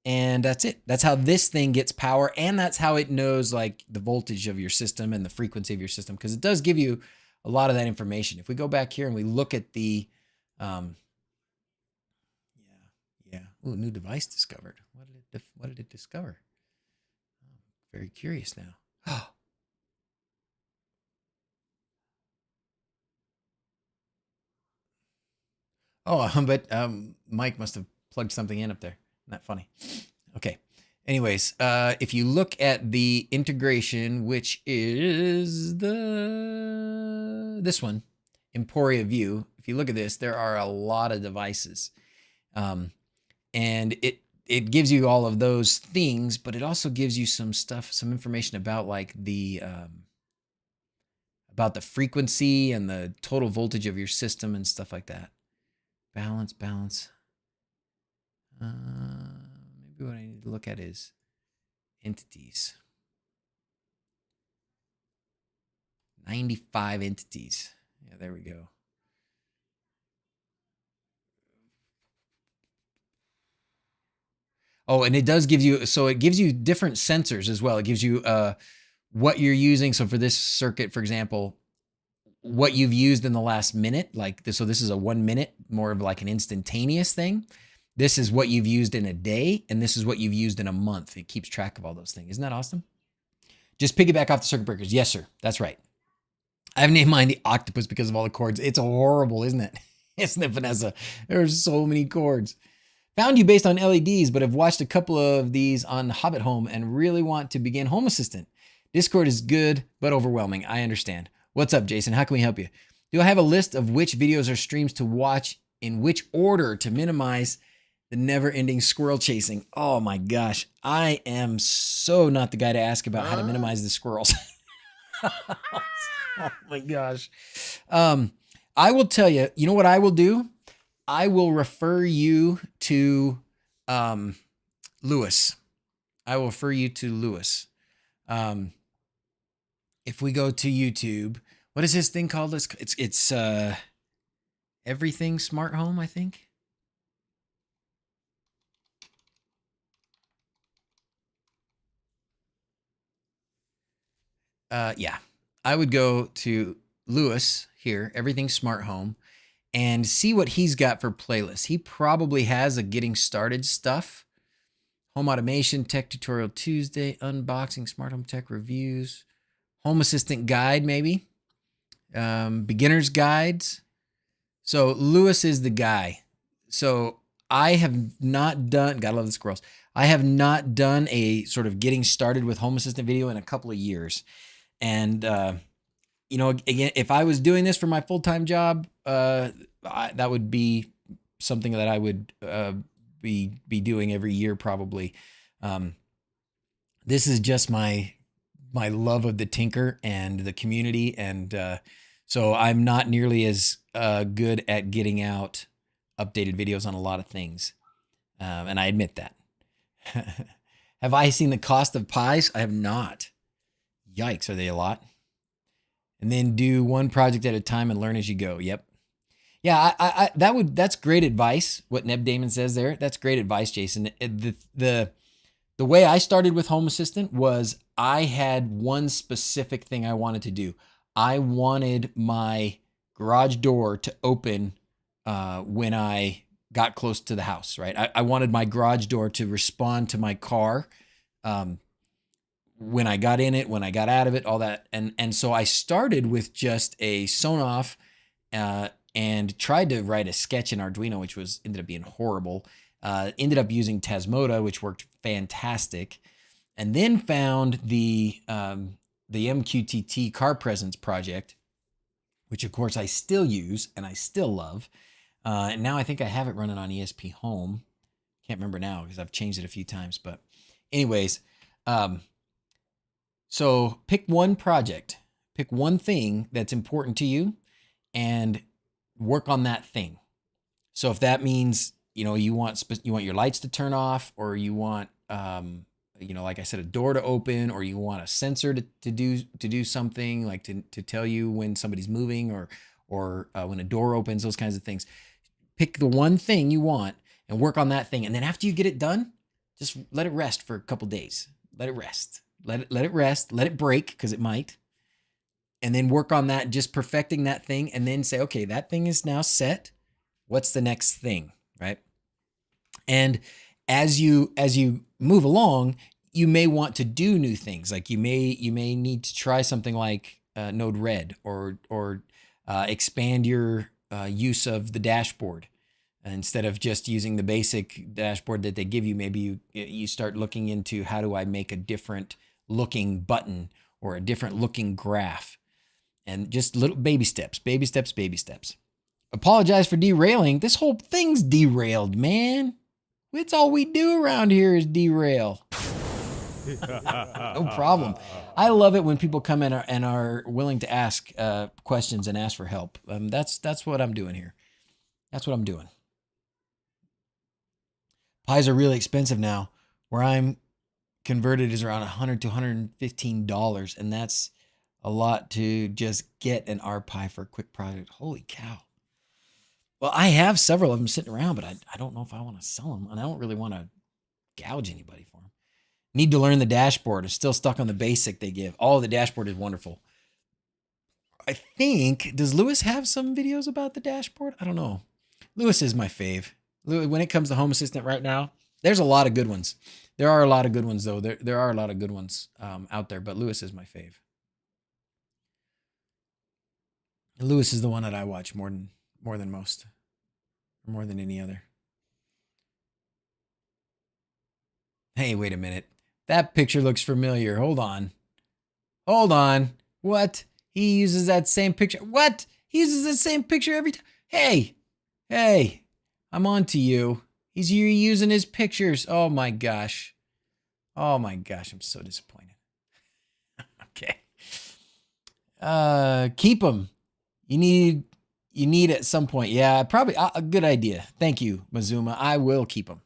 and that's it. That's how this thing gets power, and that's how it knows like the voltage of your system and the frequency of your system, because it does give you a lot of that information. If we go back here and we look at the ooh, new device discovered. What did it discover? I'm very curious now. But Mike must have plugged something in up there. Isn't that funny? Okay. Anyways, if you look at the integration, which is this one, Emporia View, if you look at this, there are a lot of devices. And it gives you all of those things, but it also gives you some information about like about the frequency and the total voltage of your system and stuff like that. Balance. Maybe what I need to look at is entities. 95 entities. Yeah, there we go. Oh, and it does give you, so it gives you different sensors as well. It gives you what you're using. So for this circuit, for example, what you've used in the last minute, like this. So this is a 1 minute, more of like an instantaneous thing. This is what you've used in a day, and this is what you've used in a month. It keeps track of all those things. Isn't that awesome? Just piggyback off the circuit breakers. Yes, sir. That's right. I've named mine the octopus because of all the cords. It's horrible, isn't it? Isn't it, Vanessa? There's so many cords. Found you based on LEDs, but have watched a couple of these on wHobbit-Hole and really want to begin Home Assistant. Discord is good, but overwhelming. I understand. What's up, Jason? How can we help you? Do I have a list of which videos or streams to watch in which order to minimize the never-ending squirrel chasing? Oh my gosh. I am so not the guy to ask about how to minimize the squirrels. Oh my gosh. I will tell you, you know what I will do? I will refer you to Lewis. I will refer you to Lewis. If we go to YouTube, what is this thing called? It's Everything Smart Home, I think. Yeah, I would go to Lewis here, Everything Smart Home, and see what he's got for playlists. He probably has a getting started stuff. Home automation, tech tutorial Tuesday, unboxing, smart home tech reviews, home assistant guide maybe, beginner's guides. So Lewis is the guy. So I have not done, gotta love the squirrels. I have not done a sort of getting started with home assistant video in a couple of years. And, you know, again, if I was doing this for my full-time job, that would be something that I would be doing every year probably. This is just my love of the tinker and the community, and so I'm not nearly as good at getting out updated videos on a lot of things, and I admit that. Have I seen the cost of pies? I have not. Yikes, are they a lot? And then do one project at a time and learn as you go. Yep. Yeah, that's great advice. What Neb Damon says there, that's great advice, Jason. The way I started with Home Assistant was I had one specific thing I wanted to do. I wanted my garage door to open when I got close to the house, right? I wanted my garage door to respond to my car when I got in it, when I got out of it, all that. And so I started with just a Signoff and tried to write a sketch in Arduino, which ended up being horrible. Ended up using Tasmota, which worked fantastic. And then found the MQTT car presence project, which of course I still use and I still love. And now I think I have it running on ESP Home. Can't remember now because I've changed it a few times. But anyways, so pick one project, pick one thing that's important to you and work on that thing. So if that means, you know, you want your lights to turn off, or you want, you know, like I said, a door to open, or you want a sensor to do something, like to tell you when somebody's moving, or when a door opens, those kinds of things. Pick the one thing you want and work on that thing. And then after you get it done, just let it rest for a couple days. Let it rest. Let it rest. Let it break, because it might. And then work on that, just perfecting that thing, and then say, okay, that thing is now set. What's the next thing, right? And as you move along, you may want to do new things. Like you may need to try something like Node-RED, or expand your use of the dashboard. Instead of just using the basic dashboard that they give you, maybe you start looking into, how do I make a different looking button or a different looking graph? And just little baby steps, baby steps, baby steps. Apologize for derailing. This whole thing's derailed, man. It's all we do around here is derail. No problem. I love it when people come in and are willing to ask questions and ask for help. That's what I'm doing here. That's what I'm doing. Pies are really expensive now. Where I'm converted is around $100 to $115, and that's a lot to just get an RPie for a quick project. Holy cow. Well, I have several of them sitting around, but I don't know if I want to sell them, and I don't really want to gouge anybody for them. Need to learn the dashboard. I'm still stuck on the basic they give. Oh, the dashboard is wonderful. I think, does Lewis have some videos about the dashboard? I don't know. Lewis is my fave. When it comes to Home Assistant right now, there's a lot of good ones. There are a lot of good ones, though. There are a lot of good ones out there, but Lewis is my fave. Lewis is the one that I watch more than most, or more than any other. Hey, wait a minute. That picture looks familiar. Hold on. What? He uses that same picture. What? He uses the same picture every time. Hey, I'm on to you. He's using his pictures. Oh my gosh. I'm so disappointed. Okay. Keep them. You need at some point. Yeah, probably a good idea. Thank you, Mazuma. I will keep them.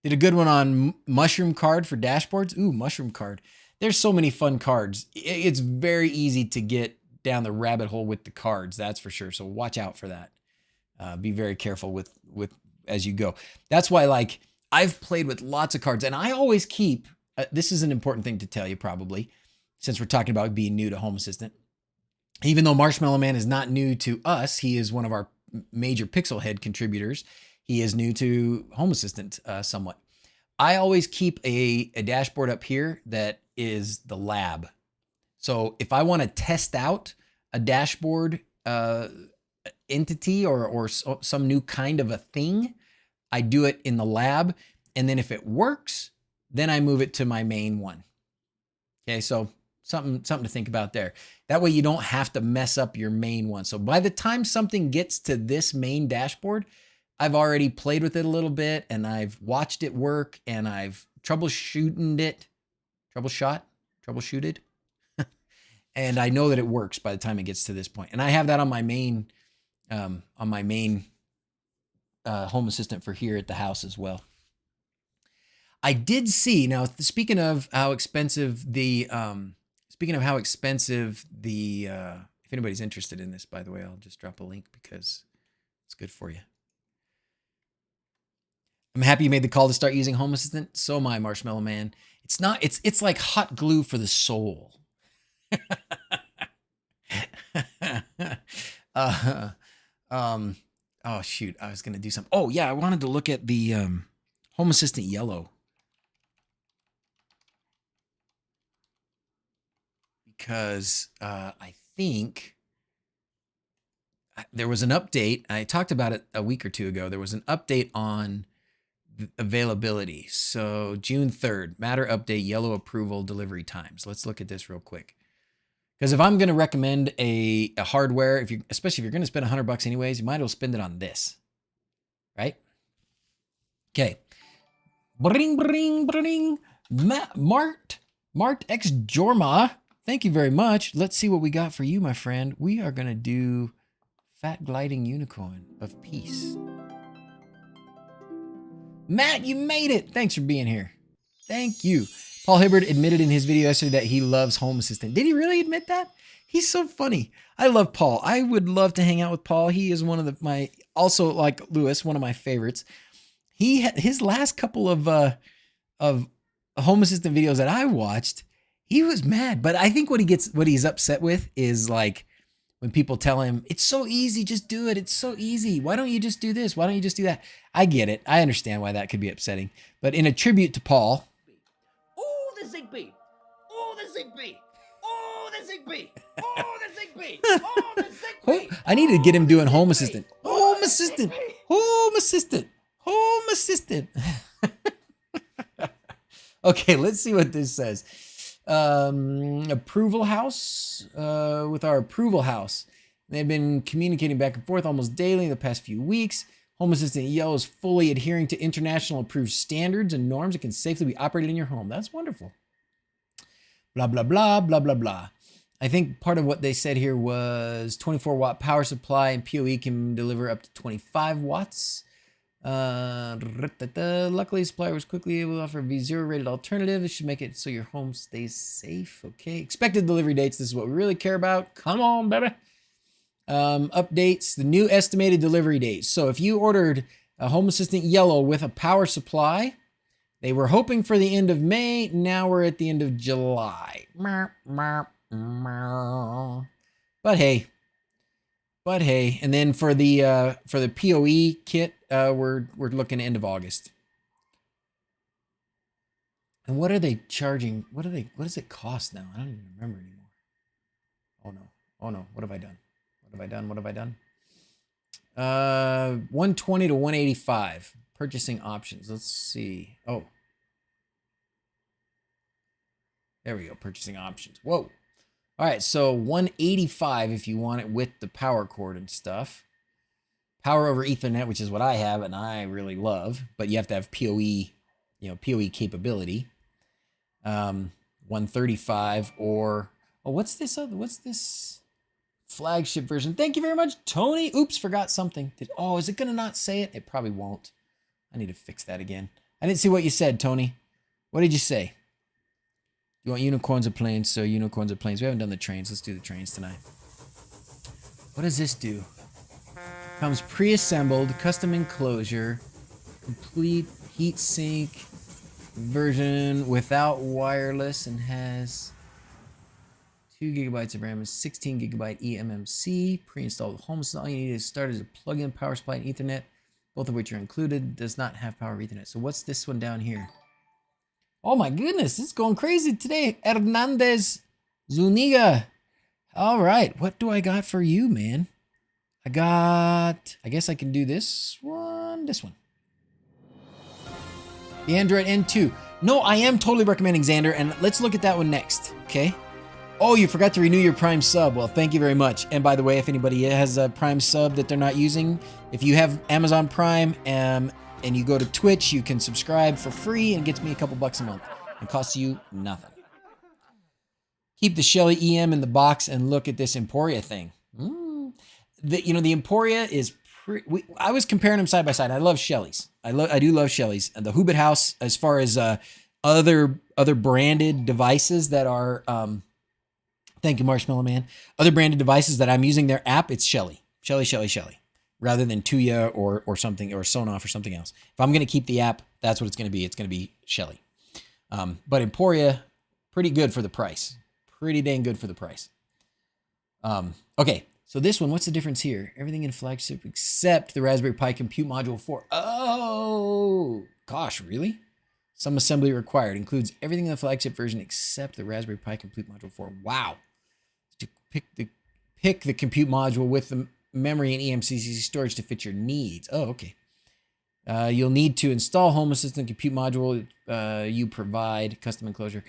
Did a good one on mushroom card for dashboards. Ooh, mushroom card. There's so many fun cards. It's very easy to get down the rabbit hole with the cards. That's for sure. So watch out for that. Be very careful with as you go. That's why, like, I've played with lots of cards, and I always keep, this is an important thing to tell you probably, since we're talking about being new to Home Assistant. Even though Marshmallow Man is not new to us, he is one of our major Pixel Head contributors. He is new to Home Assistant somewhat. I always keep a dashboard up here that is the lab. So if I want to test out a dashboard entity or some new kind of a thing, I do it in the lab. And then if it works, then I move it to my main one. Okay, so something to think about there. That way you don't have to mess up your main one. So by the time something gets to this main dashboard, I've already played with it a little bit and I've watched it work and I've troubleshooted. And I know that it works by the time it gets to this point. And I have that on my main Home Assistant for here at the house as well. I did see, now speaking of how expensive the, if anybody's interested in this, by the way, I'll just drop a link because it's good for you. I'm happy you made the call to start using Home Assistant. So am I, Marshmallow Man. It's like hot glue for the soul. Oh shoot, I was gonna do something. Oh yeah, I wanted to look at the Home Assistant Yellow. Because I think there was an update. I talked about it a week or two ago. There was an update on availability. So June 3rd, Matter update, yellow approval, delivery times. Let's look at this real quick. Because if I'm going to recommend a hardware, especially if you're going to spend $100 anyways, you might as well spend it on this, right? Okay. Bring, bring, bring. Mart X Jorma. Thank you very much. Let's see what we got for you, my friend. We are going to do Fat Gliding Unicorn of Peace. Matt, you made it. Thanks for being here. Thank you. Paul Hibbard admitted in his video yesterday that he loves Home Assistant. Did he really admit that? He's so funny. I love Paul. I would love to hang out with Paul. He is one of my, also like Lewis, one of my favorites. His last couple of Home Assistant videos that I watched, he was mad. But I think what he's upset with is like when people tell him, it's so easy, just do it. It's so easy. Why don't you just do this? Why don't you just do that? I get it. I understand why that could be upsetting. But in a tribute to Paul, oh, the Zigbee. Oh, the Zigbee. Oh, the Zigbee. Oh, the Zigbee. Oh, the Zigbee. I need to get him doing Home Assistant. Home Assistant. Home Assistant. Home Assistant. Okay, let's see what this says. Approval House, with our Approval House. They've been communicating back and forth almost daily in the past few weeks. Home Assistant Yellow is fully adhering to international approved standards and norms that can safely be operated in your home. That's wonderful. Blah, blah, blah, blah, blah, blah. I think part of what they said here was 24-watt power supply and PoE can deliver up to 25 watts. Luckily, supplier was quickly able to offer a V0 rated alternative. It should make it so your home stays safe. Okay. Expected delivery dates. This is what we really care about. Come on, baby. Updates, the new estimated delivery dates. So if you ordered a Home Assistant Yellow with a power supply, they were hoping for the end of May. Now we're at the end of July. But hey. And then for the PoE kit, we're looking end of August. And what are they charging? What does it cost now? I don't even remember anymore. Oh no. What have I done? 120 to 185 purchasing options. Let's see. Oh, there we go. Purchasing options. Whoa. All right. So 185 if you want it with the power cord and stuff. Power over Ethernet, which is what I have and I really love, but you have to have PoE, PoE capability. 135 or, what's this flagship version? Thank you very much, Tony. Oops, forgot something. Is it going to not say it? It probably won't. I need to fix that again. I didn't see what you said, Tony. What did you say? You want unicorns or planes? So unicorns or planes. We haven't done the trains. Let's do the trains tonight. What does this do? Comes pre-assembled, custom enclosure, complete heat sink version without wireless and has 2 gigabytes of RAM, 16 gigabyte eMMC, pre-installed home system. All you need to start is a plug-in power supply and Ethernet, both of which are included. Does not have power Ethernet. So what's this one down here? Oh my goodness, it's going crazy today. Hernandez Zuniga. All right, what do I got for you, man? I guess I can do this one. The Android N2. No, I am totally recommending Xander, and let's look at that one next, okay? Oh, you forgot to renew your Prime sub. Well, thank you very much. And by the way, if anybody has a Prime sub that they're not using, if you have Amazon Prime and you go to Twitch, you can subscribe for free and it gets me a couple bucks a month. It costs you nothing. Keep the Shelly EM in the box and look at this Emporia thing. The Emporia is I was comparing them side by side. I love Shelly's. I do love Shelly's. The wHobbit-House, as far as other branded devices that are thank you, Marshmallow Man. Other branded devices that I'm using their app, it's Shelly. Shelly. Rather than Tuya or something, or Signoff or something else. If I'm going to keep the app, that's what it's going to be. It's going to be Shelly. But Emporia, pretty good for the price. Pretty dang good for the price. Okay, so this one, what's the difference here? Everything in flagship except the Raspberry Pi Compute Module 4. Oh, gosh, really? Some assembly required. Includes everything in the flagship version except the Raspberry Pi Compute Module 4. Wow. To pick the compute module with the memory and eMMC storage to fit your needs. Oh, okay. You'll need to install Home Assistant compute module you provide, custom enclosure.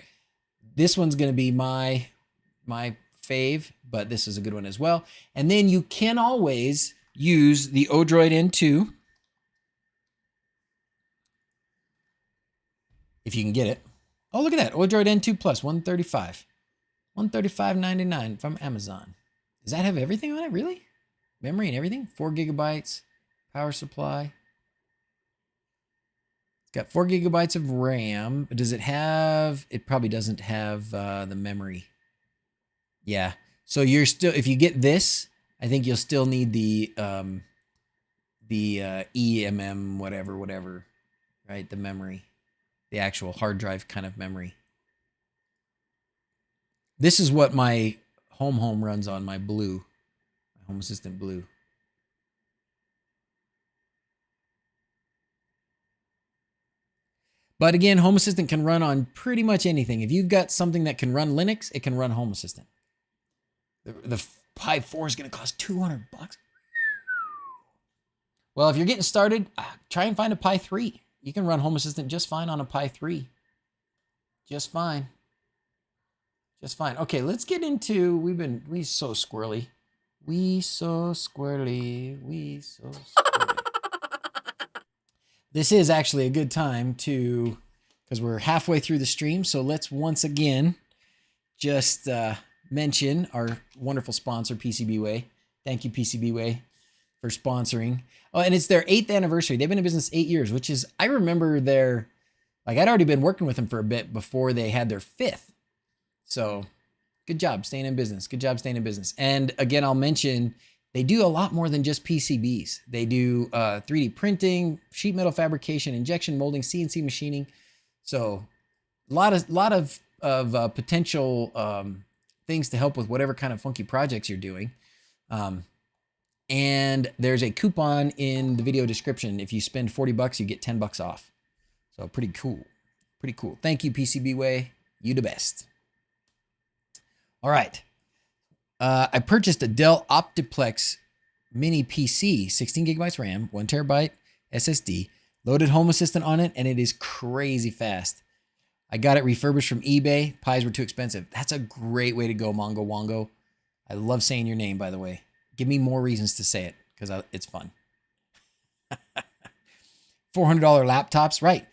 This one's going to be my fave, but this is a good one as well. And then you can always use the Odroid N2 if you can get it. Oh, look at that. Odroid N2 Plus, $135. $135.99 from Amazon. Does that have everything on it, really? Memory and everything? 4 gigabytes, power supply. It's got 4 gigabytes of RAM. Does it have, it probably doesn't have the memory. Yeah. So you're still, if you get this, I think you'll still need the EMM, whatever, right? The memory, the actual hard drive kind of memory. This is what my home runs on, my Blue, my Home Assistant Blue. But again, Home Assistant can run on pretty much anything. If you've got something that can run Linux, it can run Home Assistant. The Pi 4 is going to cost $200. Well, if you're getting started, try and find a Pi 3. You can run Home Assistant just fine on a Pi 3. Just fine. Just fine. Okay, let's get into, we so squirrely. We so squirrely. This is actually a good time to, because we're halfway through the stream, so let's once again just mention our wonderful sponsor, PCBWay. Thank you, PCBWay, for sponsoring. Oh, and it's their 8th anniversary. They've been in business 8 years, which is, I remember I'd already been working with them for a bit before they had their 5th. So good job staying in business. Good job staying in business. And again, I'll mention they do a lot more than just PCBs. They do 3D printing, sheet metal fabrication, injection molding, CNC machining. So a lot of potential things to help with whatever kind of funky projects you're doing. And there's a coupon in the video description. If you spend $40, you get $10 off. So pretty cool. Pretty cool. Thank you, PCBWay. You the best. All right. I purchased a Dell Optiplex Mini PC, 16 gigabytes RAM, 1 terabyte SSD, loaded Home Assistant on it, and it is crazy fast. I got it refurbished from eBay. Pies were too expensive. That's a great way to go, Mongo Wongo. I love saying your name, by the way. Give me more reasons to say it, because it's fun. $400 laptops, right?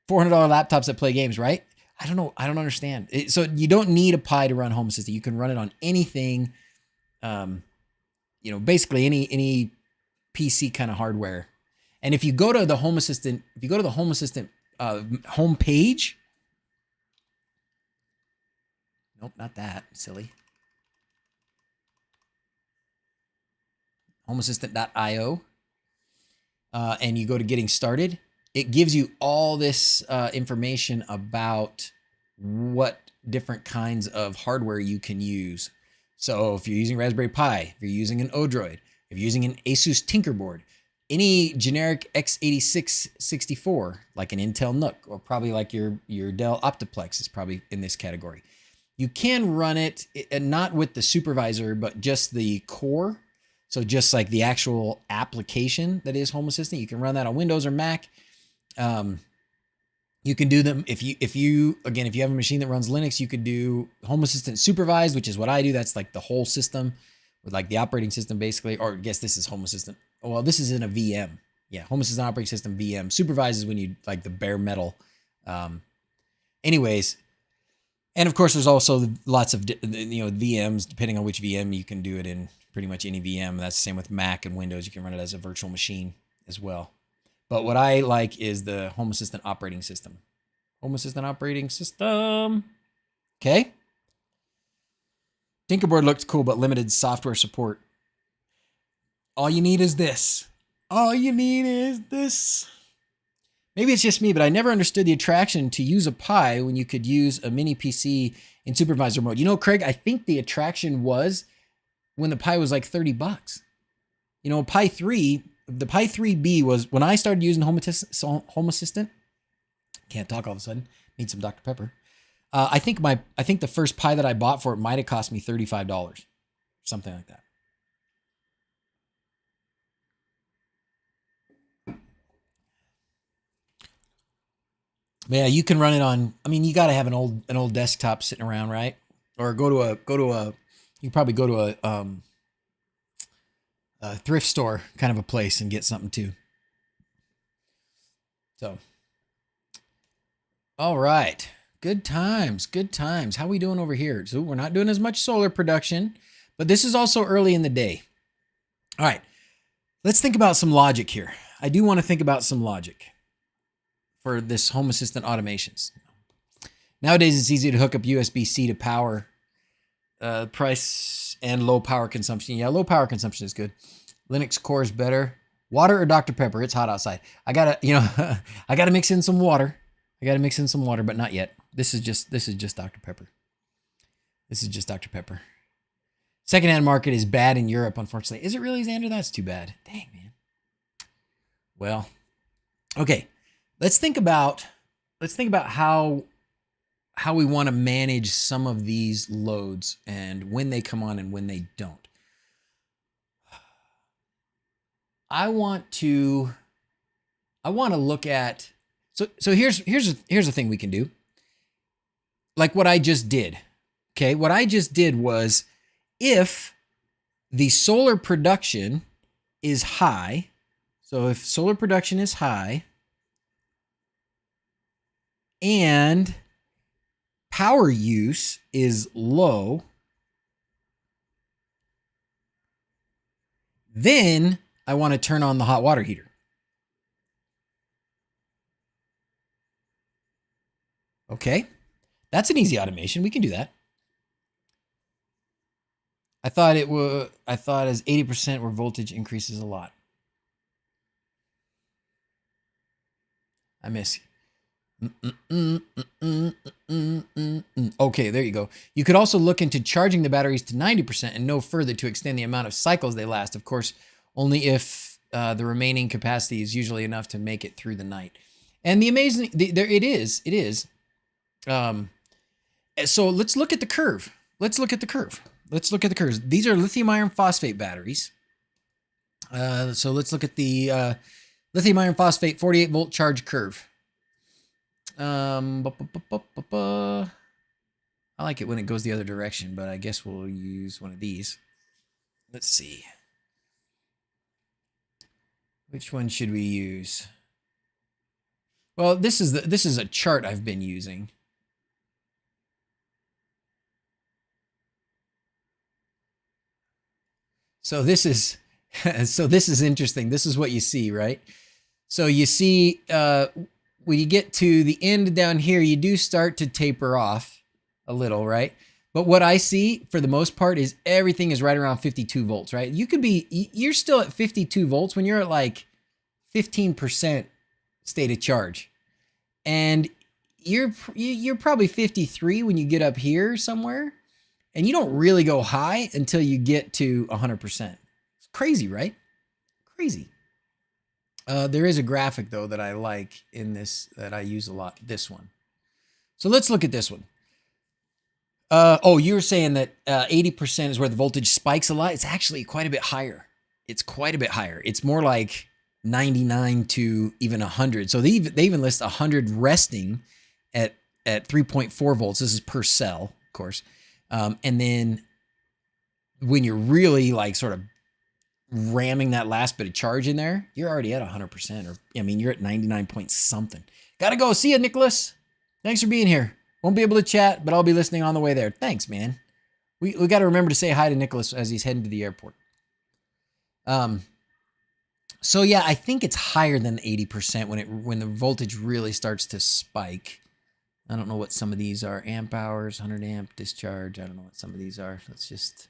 $400 laptops that play games, right? I don't know. I don't understand. So you don't need a Pi to run Home Assistant. You can run it on anything, basically any PC kind of hardware. And if you go to the Home Assistant, home page, nope, not that, silly. homeassistant.io, and you go to getting started, it gives you all this information about what different kinds of hardware you can use. So if you're using Raspberry Pi, if you're using an Odroid, if you're using an Asus Tinkerboard, any generic x86 64, like an Intel NUC, or probably like your Dell Optiplex is probably in this category. You can run it, not with the supervisor, but just the core. So just like the actual application that is Home Assistant, you can run that on Windows or Mac. You can do them if you have a machine that runs Linux, you could do Home Assistant supervised, which is what I do. That's like the whole system, with like the operating system basically. Or I guess this is Home Assistant. Well, this is in a VM. Yeah, Home Assistant operating system VM. Supervised is when you like the bare metal. Anyways, and of course there's also lots of VMs. Depending on which VM, you can do it in pretty much any VM. That's the same with Mac and Windows. You can run it as a virtual machine as well. But what I like is the Home Assistant operating system. Home Assistant operating system. Okay. Tinkerboard looks cool, but limited software support. All you need is this. All you need is this. Maybe it's just me, but I never understood the attraction to use a Pi when you could use a mini PC in supervisor mode. You know, Craig, I think the attraction was when the Pi was like $30. You know, Pi 3... The Pi 3B was when I started using Home Assistant. Can't talk all of a sudden. Need some Dr. Pepper. I think the first Pi that I bought for it might have cost me $35, something like that. But yeah, you can run it on. I mean, you got to have an old desktop sitting around, right? Or go to a. You probably go to a thrift store kind of a place and get something too. So, all right. Good times. How we doing over here? So we're not doing as much solar production, but this is also early in the day. All right. Let's think about some logic here. I do want to think about some logic for this Home Assistant automations. Nowadays, it's easy to hook up USB-C to power. Price and low power consumption. Yeah, low power consumption is good. Linux core is better. Water or Dr. Pepper? It's hot outside. I gotta mix in some water. But not yet. This is just Dr. Pepper. Secondhand market is bad in Europe, unfortunately. Is it really, Xander? That's too bad. Dang, man. Well, okay. Let's think about how we want to manage some of these loads and when they come on and when they don't. I want to look at, so here's the thing we can do. Like what I just did. Okay. What I just did was, if the solar production is high, so if solar production is high and power use is low, then I want to turn on the hot water heater. Okay, that's an easy automation. We can do that. I thought as 80% where voltage increases a lot. I miss you. Okay, there you go. You could also look into charging the batteries to 90% and no further to extend the amount of cycles they last. Of course, only if the remaining capacity is usually enough to make it through the night. And it is. So let's look at the curve. Let's look at the curves. These are lithium iron phosphate batteries. So let's look at the lithium iron phosphate 48 volt charge curve. I like it when it goes the other direction, but I guess we'll use one of these. Let's see. Which one should we use? Well, this is a chart I've been using. So this is interesting. This is what you see, right? So you see when you get to the end down here, you do start to taper off a little, right? But what I see for the most part is everything is right around 52 volts, right? You're still at 52 volts when you're at like 15% state of charge. And you're probably 53 when you get up here somewhere, and you don't really go high until you get to 100%. It's crazy, right? Crazy. There is a graphic though that I like in this that I use a lot. This one. So let's look at this one. Oh, you were saying that 80% is where the voltage spikes a lot. It's actually quite a bit higher. It's quite a bit higher. It's more like 99 to even 100. So they even list 100 resting at 3.4 volts. This is per cell, of course. And then when you're really like sort of ramming that last bit of charge in there, you're already at 100%. Or I mean, you're at 99 point something. Gotta go. See ya, Nicholas. Thanks for being here. Won't be able to chat, but I'll be listening on the way there. Thanks, man. We got to remember to say hi to Nicholas as he's heading to the airport. So yeah, I think it's higher than 80% when the voltage really starts to spike. I don't know what some of these are. Amp hours, 100 amp discharge. I don't know what some of these are. Let's just.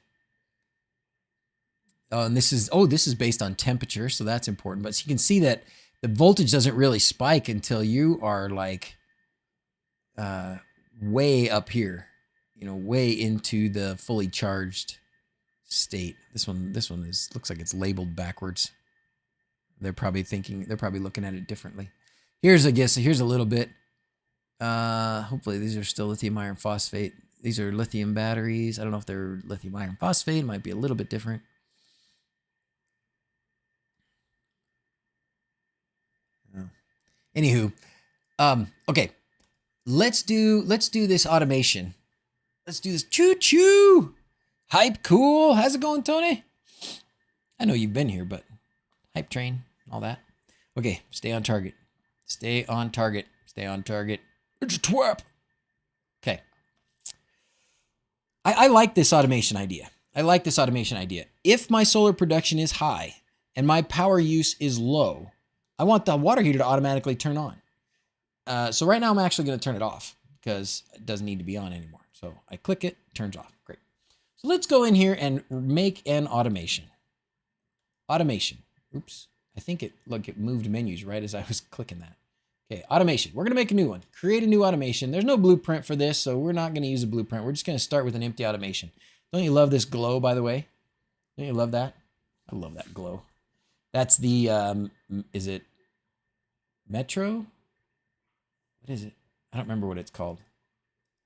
Oh, and this is based on temperature, so that's important. But you can see that the voltage doesn't really spike until you are like way up here, way into the fully charged state. This one looks like it's labeled backwards. They're probably looking at it differently. Here's a little bit. Hopefully these are still lithium iron phosphate. These are lithium batteries. I don't know if they're lithium iron phosphate. It might be a little bit different. Anywho, okay. Let's do this automation. Let's do this. Choo-choo. Hype cool. How's it going, Tony? I know you've been here, but hype train, all that. Okay, stay on target. Stay on target. Stay on target. It's a twap. Okay. I like this automation idea. If my solar production is high and my power use is low, I want the water heater to automatically turn on. So right now I'm actually going to turn it off because it doesn't need to be on anymore. So I click it, turns off. Great. So let's go in here and make an automation. Automation. Oops. I think it moved menus right as I was clicking that. Okay, automation. We're going to make a new one. Create a new automation. There's no blueprint for this, so we're not going to use a blueprint. We're just going to start with an empty automation. Don't you love this glow, by the way? Don't you love that? I love that glow. That's the, is it Metro? What is it? I don't remember what it's called.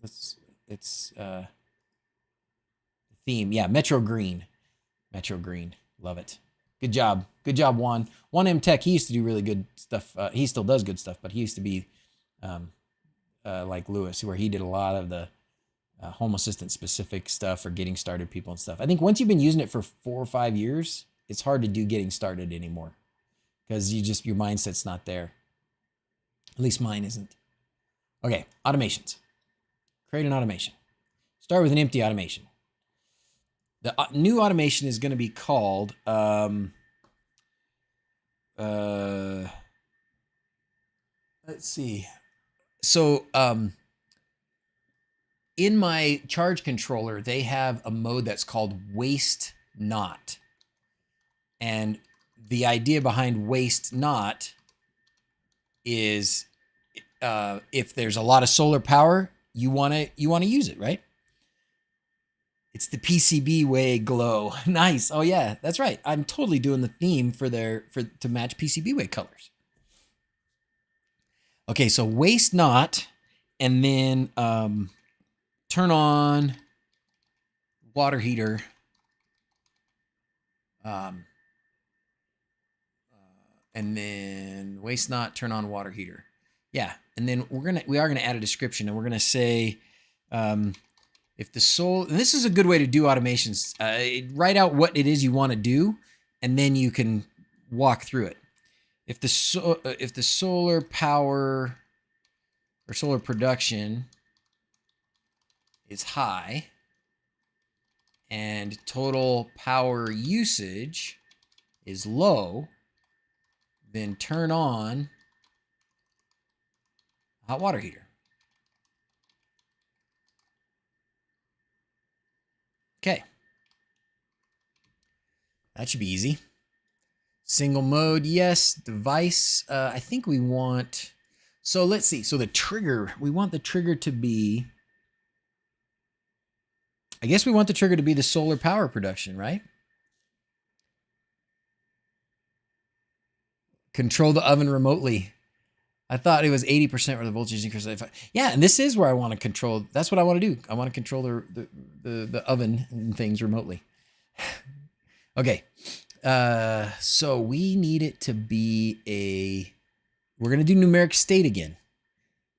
It's theme. Yeah, Metro Green. Metro Green. Love it. Good job. Good job, Juan. Juan M Tech, he used to do really good stuff. He still does good stuff, but he used to be like Lewis, where he did a lot of the Home Assistant specific stuff for getting started people and stuff. I think once you've been using it for 4 or 5 years, it's hard to do getting started anymore because your mindset's not there. At least mine isn't. Okay, automations. Create an automation. Start with an empty automation. The new automation is going to be called let's see. So in my charge controller, they have a mode that's called waste not. And the idea behind waste not is if there's a lot of solar power, you want to use it, right? It's the PCB way glow. Nice. Oh yeah, that's right. I'm totally doing the theme to match PCB way colors. Okay, so waste not, and then turn on water heater. And then waste not, turn on water heater. Yeah, and then we are gonna add a description, and we're gonna say if the solar, and this is a good way to do automations. Write out what it is you want to do, and then you can walk through it. If the solar power or solar production is high and total power usage is low, then turn on hot water heater. Okay. That should be easy. Single mode, yes. Device, I think we want, So let's see. So the trigger, we want the trigger to be, I guess we want the trigger to be the solar power production, right? Control the oven remotely. I thought it was 80% where the voltage increase. Yeah, and this is where I want to control. That's what I want to do. I want to control the oven and things remotely. Okay. So we need it to be we're going to do numeric state again.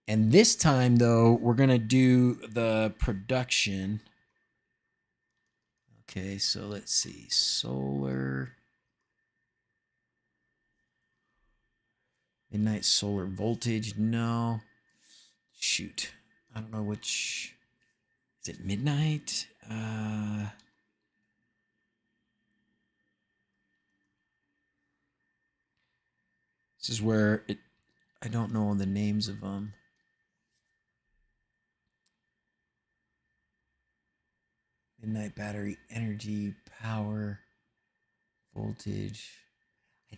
And this time, though, we're going to do the production. Okay, so let's see. Solar. Midnight solar voltage. No. Shoot. I don't know which. Is it midnight? This is where I don't know the names of them. Midnight battery, energy, power, voltage.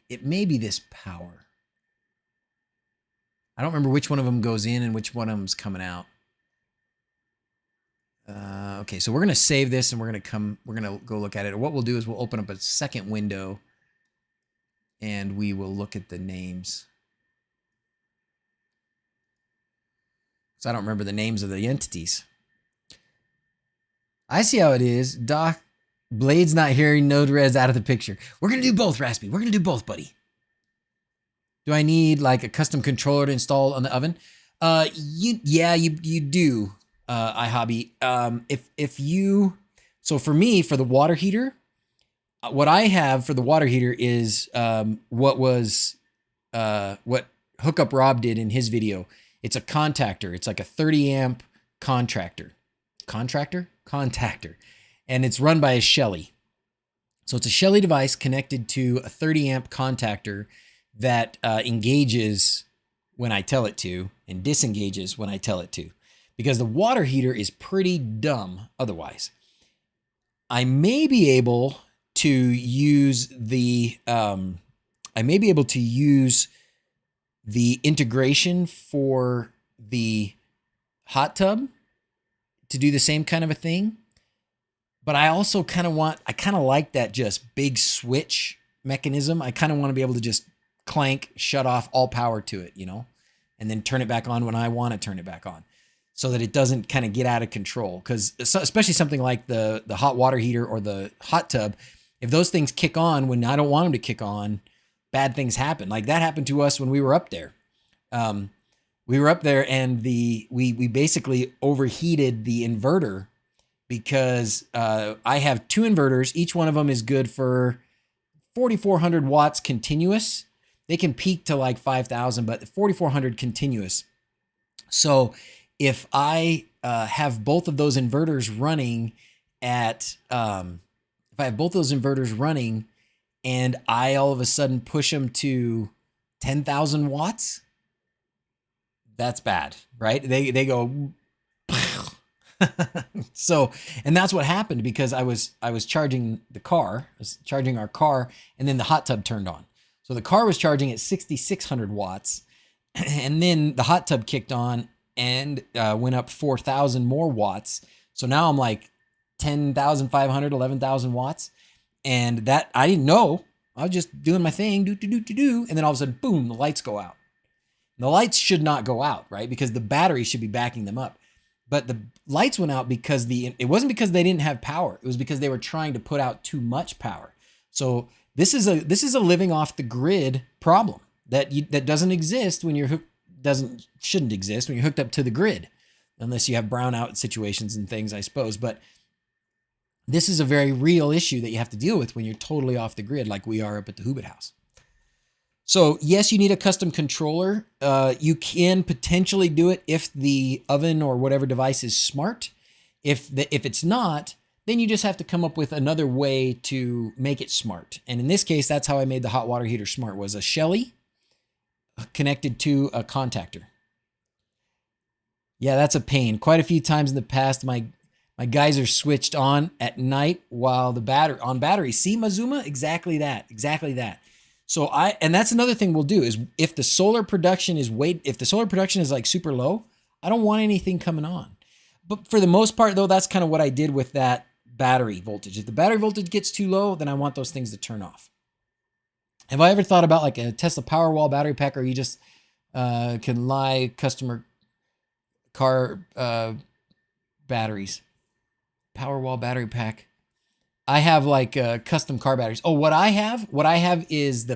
It may be this power. I don't remember which one of them goes in and which one of them's coming out. Okay, so we're gonna save this and we're gonna go look at it. What we'll do is we'll open up a second window and we will look at the names. So I don't remember the names of the entities. I see how it is. Doc, Blade's not here. No DrZzs out of the picture. We're going to do both, Raspy. We're going to do both, buddy. Do I need like a custom controller to install on the oven? Yeah, you do, iHobby. So for me, for the water heater, what I have for the water heater is what Hookup Rob did in his video. It's a contactor. It's like a 30 amp contactor. And it's run by a Shelly. So it's a Shelly device connected to a 30 amp contactor that engages when I tell it to and disengages when I tell it to. Because the water heater is pretty dumb otherwise. I may be able to use the integration for the hot tub to do the same kind of a thing. But I also kind of like that just big switch mechanism. I kind of want to be able to just clank, shut off all power to it, and then turn it back on when I want to turn it back on so that it doesn't kind of get out of control. Because especially something like the hot water heater or the hot tub, if those things kick on when I don't want them to kick on, bad things happen. Like that happened to us when we were up there. We were up there and we basically overheated the inverter because I have two inverters. Each one of them is good for 4,400 watts continuous. They can peak to like 5,000, but 4,400 continuous. So if I have both of those inverters running and I all of a sudden push them to 10,000 watts, that's bad, right? They go. So, and that's what happened because I was charging the car, charging our car, and then the hot tub turned on. So the car was charging at 6,600 watts, and then the hot tub kicked on and went up 4,000 more watts. So now I'm like 10,500, 11,000 watts. And that I didn't know. I was just doing my thing, do. And then all of a sudden, boom, the lights go out. The lights should not go out, right? Because the battery should be backing them up. But the lights went out because it wasn't because they didn't have power. It was because they were trying to put out too much power. So this is a living off the grid problem that doesn't exist when you're shouldn't exist when you're hooked up to the grid, unless you have brownout situations and things, I suppose. But this is a very real issue that you have to deal with when you're totally off the grid, like we are up at the Hobbit house. So yes, you need a custom controller. You can potentially do it if the oven or whatever device is smart. If it's not, then you just have to come up with another way to make it smart. And in this case, that's how I made the hot water heater smart, was a Shelly connected to a contactor. Yeah, that's a pain. Quite a few times in the past, my geyser switched on at night while the battery. See, Mazuma? Exactly that. So and that's another thing we'll do is if the solar production is like super low, I don't want anything coming on. But for the most part though, that's kind of what I did with that battery voltage. If the battery voltage gets too low, then I want those things to turn off. Have I ever thought about like a Tesla Powerwall battery pack, or you just can lie customer car batteries? Powerwall battery pack. I have like custom car batteries. Oh, what I have is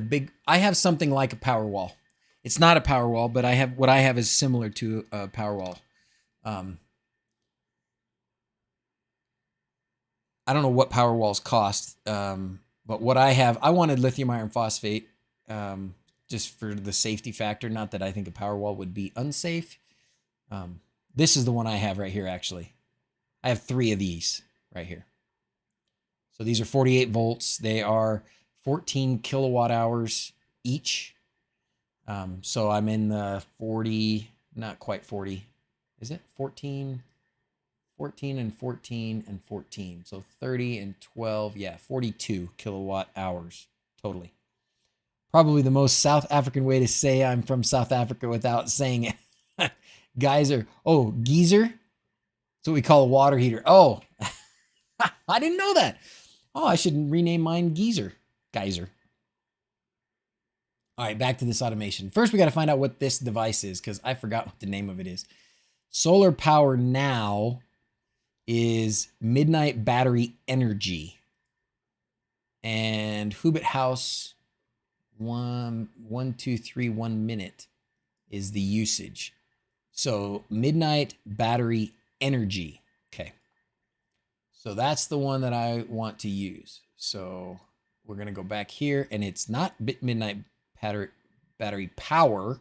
I have something like a Powerwall. It's not a Powerwall, but what I have is similar to a Powerwall. I don't know what Powerwalls cost, but what I have, I wanted lithium iron phosphate, just for the safety factor. Not that I think a Powerwall would be unsafe. This is the one I have right here, actually. I have 3 of these right here. So these are 48 volts. They are 14 kilowatt hours each. So I'm in the 40, not quite 40. Is it 14? 14 and 14 and 14. So 30 and 12. Yeah, 42 kilowatt hours totally. Probably the most South African way to say I'm from South Africa without saying it. Geyser. Oh, geyser? That's what we call a water heater. Oh, I didn't know that. Oh, I should rename mine Geyser. Geyser. All right, back to this automation. First, we got to find out what this device is because I forgot what the name of it is. Solar Power Now is Midnight Battery Energy. And Hobbit House 1 minute is the usage. So Midnight Battery Energy. Okay. So that's the one that I want to use. So we're going to go back here, and it's not Midnight Battery Power,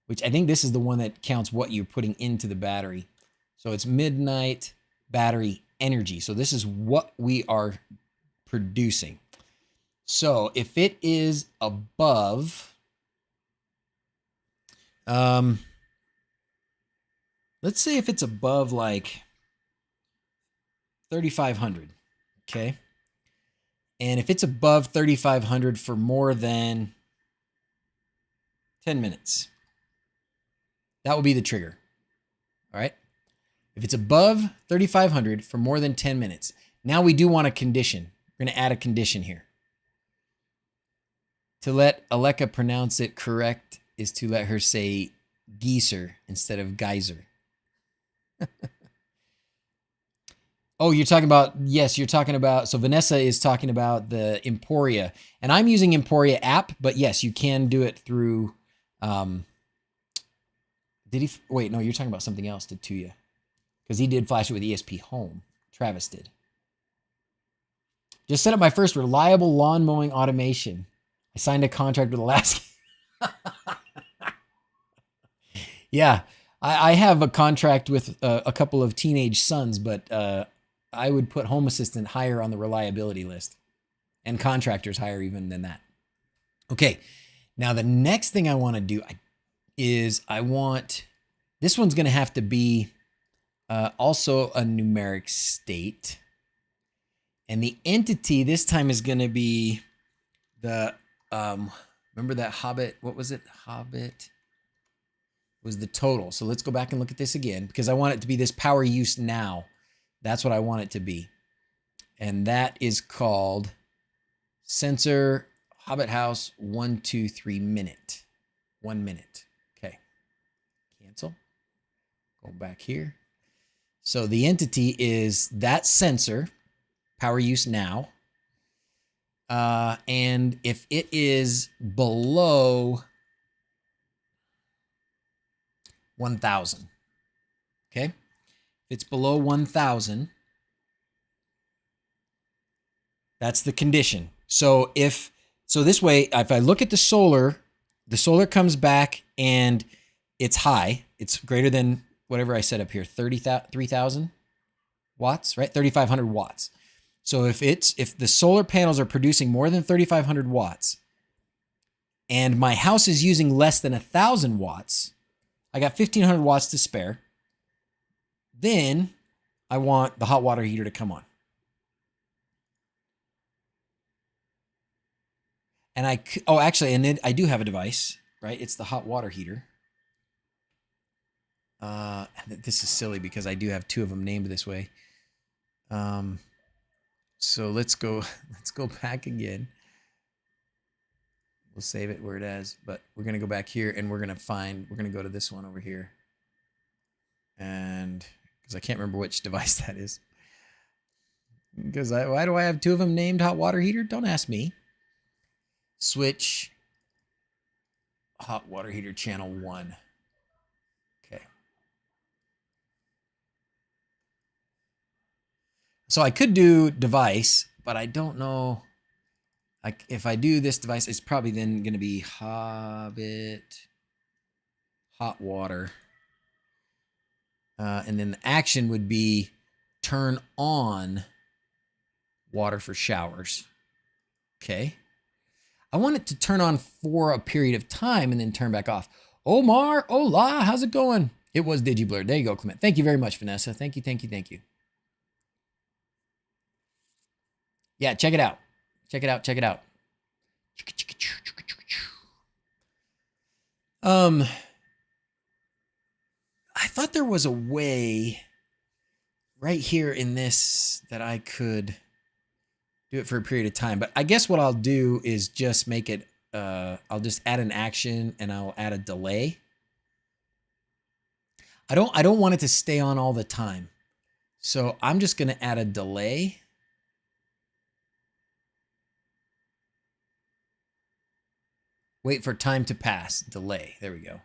which I think this is the one that counts what you're putting into the battery. So it's Midnight Battery Energy. So this is what we are producing. So if it is above, let's say if it's above like 3,500, okay? And if it's above 3,500 for more than 10 minutes, that will be the trigger, all right? If it's above 3,500 for more than 10 minutes, now we do want a condition. We're going to add a condition here. To let Aleka pronounce it correct is to let her say geyser instead of geyser. Oh, you're talking about, yes, you're talking about, so Vanessa is talking about the Emporia. And I'm using Emporia app, but yes, you can do it through, wait, no, you're talking about something else, did Tuya. Because he did flash it with ESP Home. Travis did. Just set up my first reliable lawn mowing automation. I signed a contract with Alaska. Yeah, I have a contract with a couple of teenage sons, but I would put Home Assistant higher on the reliability list, and contractors higher even than that. Okay, now the next thing I want to do is this one's going to have to be also a numeric state. And the entity this time is going to be the, remember that Hobbit, what was it? Hobbit was the total. So let's go back and look at this again because I want it to be this power use now. That's what I want it to be. And that is called sensor Hobbit House 1, 2, 3 minute. 1 minute. Okay. Cancel. Go back here. So the entity is that sensor, power use now. And if it is below 1,000, okay? If it's below 1,000, that's the condition. So this way, if I look at the solar comes back and it's high. It's greater than whatever I set up here, 3,000 watts, right? 3,500 watts. So if the solar panels are producing more than 3,500 watts and my house is using less than 1,000 watts, I got 1,500 watts to spare, then I want the hot water heater to come on. And oh, actually, and then I do have a device, right? It's the hot water heater. This is silly because I do have two of them named this way. So let's go back again. We'll save it where it is, but we're going to go back here and we're going to go to this one over here. And because I can't remember which device that is. Because why do I have two of them named hot water heater? Don't ask me. Switch hot water heater channel 1. Okay. So I could do device, but I don't know. Like if I do this device, it's probably then going to be Hobbit hot water. And then the action would be turn on water for showers. Okay. I want it to turn on for a period of time and then turn back off. Omar, hola, how's it going? It was DigiBlur. There you go, Clement. Thank you very much, Vanessa. Thank you, thank you, thank you. Yeah, check it out. Check it out, check it out. I thought there was a way right here in this that I could do it for a period of time, but I guess what I'll do is just make it, I'll just add an action and I'll add a delay. I don't want it to stay on all the time. So I'm just going to add a delay. Wait for time to pass, delay. There we go.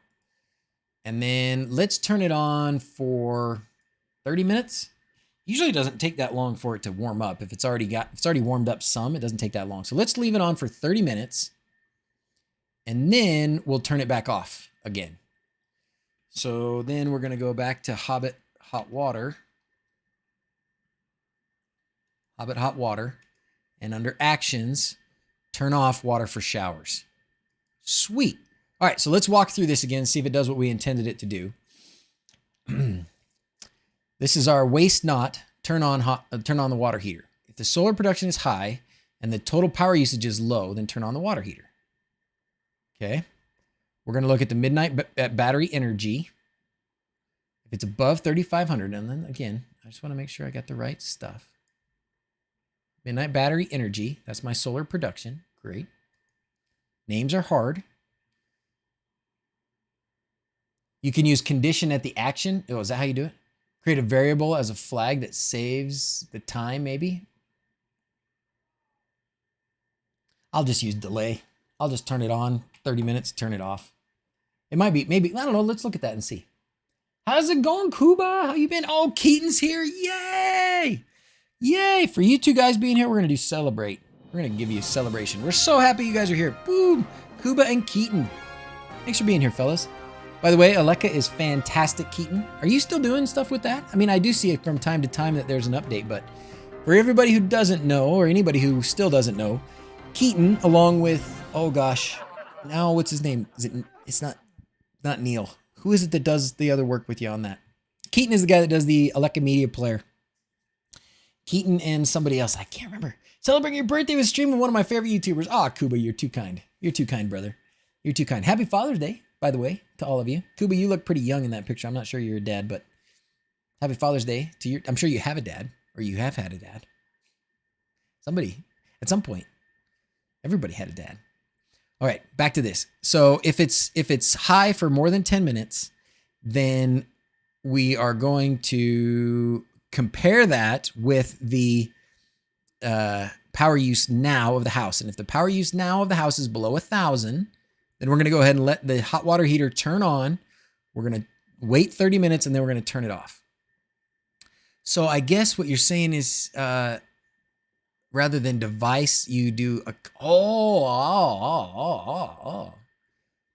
And then let's turn it on for 30 minutes. Usually it doesn't take that long for it to warm up. If it's already warmed up some, it doesn't take that long. So let's leave it on for 30 minutes and then we'll turn it back off again. So then we're going to go back to Hobbit hot water. Hobbit hot water. And under actions, turn off water for showers. Sweet. All right, so let's walk through this again, see if it does what we intended it to do. This is our waste not, turn on the water heater. If the solar production is high and the total power usage is low, then turn on the water heater. Okay. We're going to look at the midnight battery energy. If it's above 3,500, and then again, I just want to make sure I got the right stuff. Midnight battery energy, that's my solar production. Great. Names are hard. You can use condition at the action. Oh, is that how you do it? Create a variable as a flag that saves the time, maybe. I'll just use delay. I'll just turn it on, 30 minutes, turn it off. It might be, maybe, I don't know. Let's look at that and see. How's it going, Cuba? How you been? Oh, Keaton's here. Yay! Yay! For you two guys being here, we're going to do celebrate. We're going to give you a celebration. We're so happy you guys are here. Boom! Cuba and Keaton. Thanks for being here, fellas. By the way, Aleka is fantastic, Keaton. Are you still doing stuff with that? I mean, I do see it from time to time that there's an update, but for everybody who doesn't know, or anybody who still doesn't know, Keaton, along with, oh gosh, now what's his name? It's not Neil. Who is it that does the other work with you on that? Keaton is the guy that does the Aleka Media Player. Keaton and somebody else, I can't remember. Celebrating your birthday with streaming one of my favorite YouTubers. Ah, Kuba, you're too kind. You're too kind, brother. You're too kind. Happy Father's Day, by the way, to all of you. Kuba, you look pretty young in that picture. I'm not sure you're a dad, but happy Father's Day to your, I'm sure you have a dad, or you have had a dad. Somebody, at some point, everybody had a dad. All right, back to this. So if it's high for more than 10 minutes, then we are going to compare that with the power use now of the house. And if the power use now of the house is below 1,000, then we're going to go ahead and let the hot water heater turn on. We're going to wait 30 minutes and then we're going to turn it off. So I guess what you're saying is rather than device, you do a,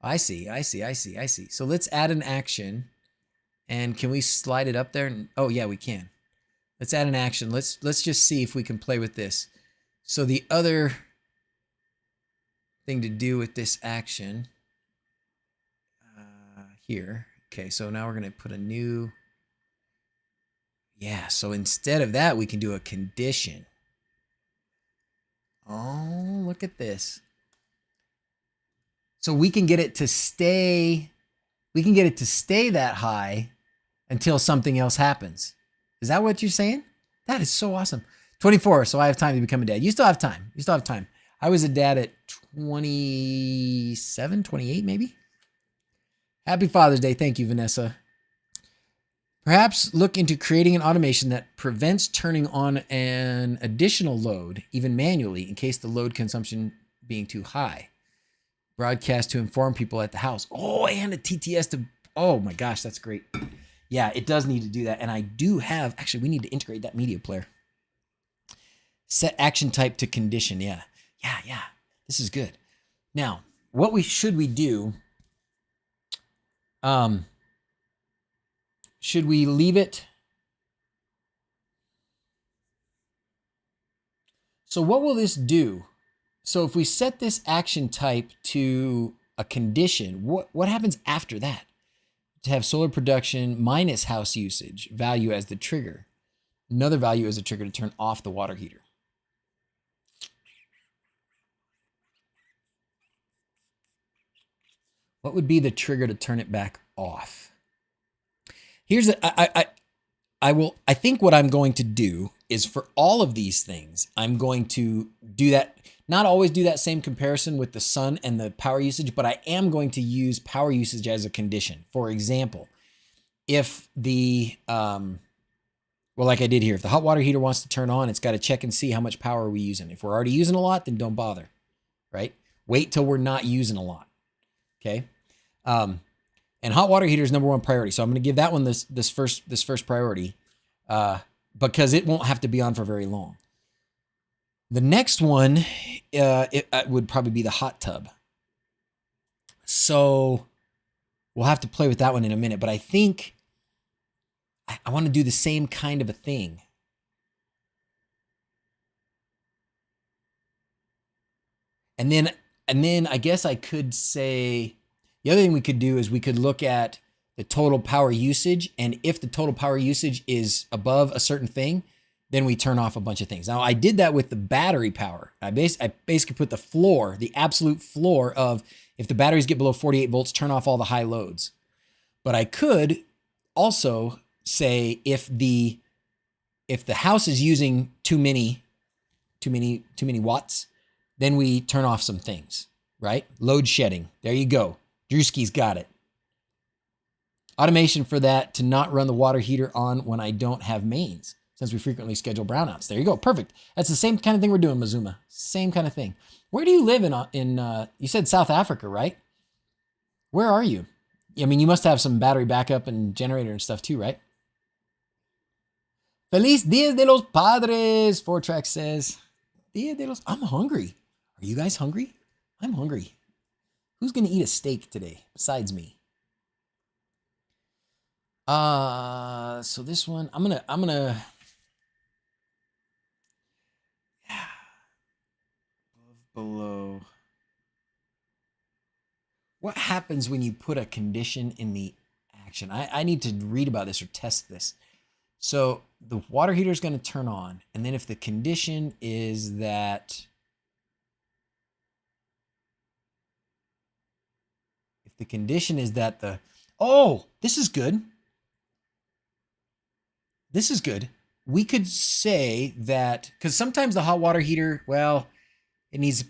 I see. So let's add an action. And can we slide it up there? Oh yeah, we can. Let's add an action. Let's just see if we can play with this. So the other thing to do with this action here. Okay, so now we're going to put a new. Yeah, so instead of that, we can do a condition. Oh, look at this. So we can get it to stay, that high until something else happens. Is that what you're saying? That is so awesome. 24, so I have time to become a dad. You still have time. I was a dad at 27, 28 maybe. Happy Father's Day. Thank you, Vanessa. Perhaps look into creating an automation that prevents turning on an additional load, even manually, in case the load consumption being too high. Broadcast to inform people at the house. Oh, and a TTS to, oh my gosh, that's great. Yeah, it does need to do that. And I do have, actually, we need to integrate that media player. Set action type to condition. Yeah. This is good. Now, what should we do? Should we leave it? So what will this do? So if we set this action type to a condition, what happens after that? To have solar production minus house usage value as the trigger. Another value as a trigger to turn off the water heater. What would be the trigger to turn it back off? Here's I think what I'm going to do is for all of these things, I'm going to do that, not always do that same comparison with the sun and the power usage, but I am going to use power usage as a condition. For example, if the, well, like I did here, if the hot water heater wants to turn on, it's got to check and see how much power are we using. If we're already using a lot, then don't bother, right? Wait till we're not using a lot. Okay. And hot water heater is number one priority. So I'm going to give that one this first priority, because it won't have to be on for very long. The next one, it would probably be the hot tub. So we'll have to play with that one in a minute, but I think I want to do the same kind of a thing. And then I guess I could say, the other thing we could do is we could look at the total power usage. And if the total power usage is above a certain thing, then we turn off a bunch of things. Now I did that with the battery power. I basically put the floor, the absolute floor of if the batteries get below 48 volts, turn off all the high loads. But I could also say if the house is using too many watts, then we turn off some things, right? Load shedding. There you go. DrZzs got it. Automation for that to not run the water heater on when I don't have mains, since we frequently schedule brownouts. There you go. Perfect. That's the same kind of thing we're doing, Mazuma. Same kind of thing. Where do you live in you said South Africa, right? Where are you? I mean, you must have some battery backup and generator and stuff too, right? Feliz Dias de los Padres, 4Track says. Dia de los... I'm hungry. Are you guys hungry? I'm hungry. Who's going to eat a steak today besides me? So this one, I'm gonna below. What happens when you put a condition in the action? I need to read about this or test this. So the water heater is going to turn on, and then if the condition is that oh, this is good. This is good. We could say that, because sometimes the hot water heater, well, it needs...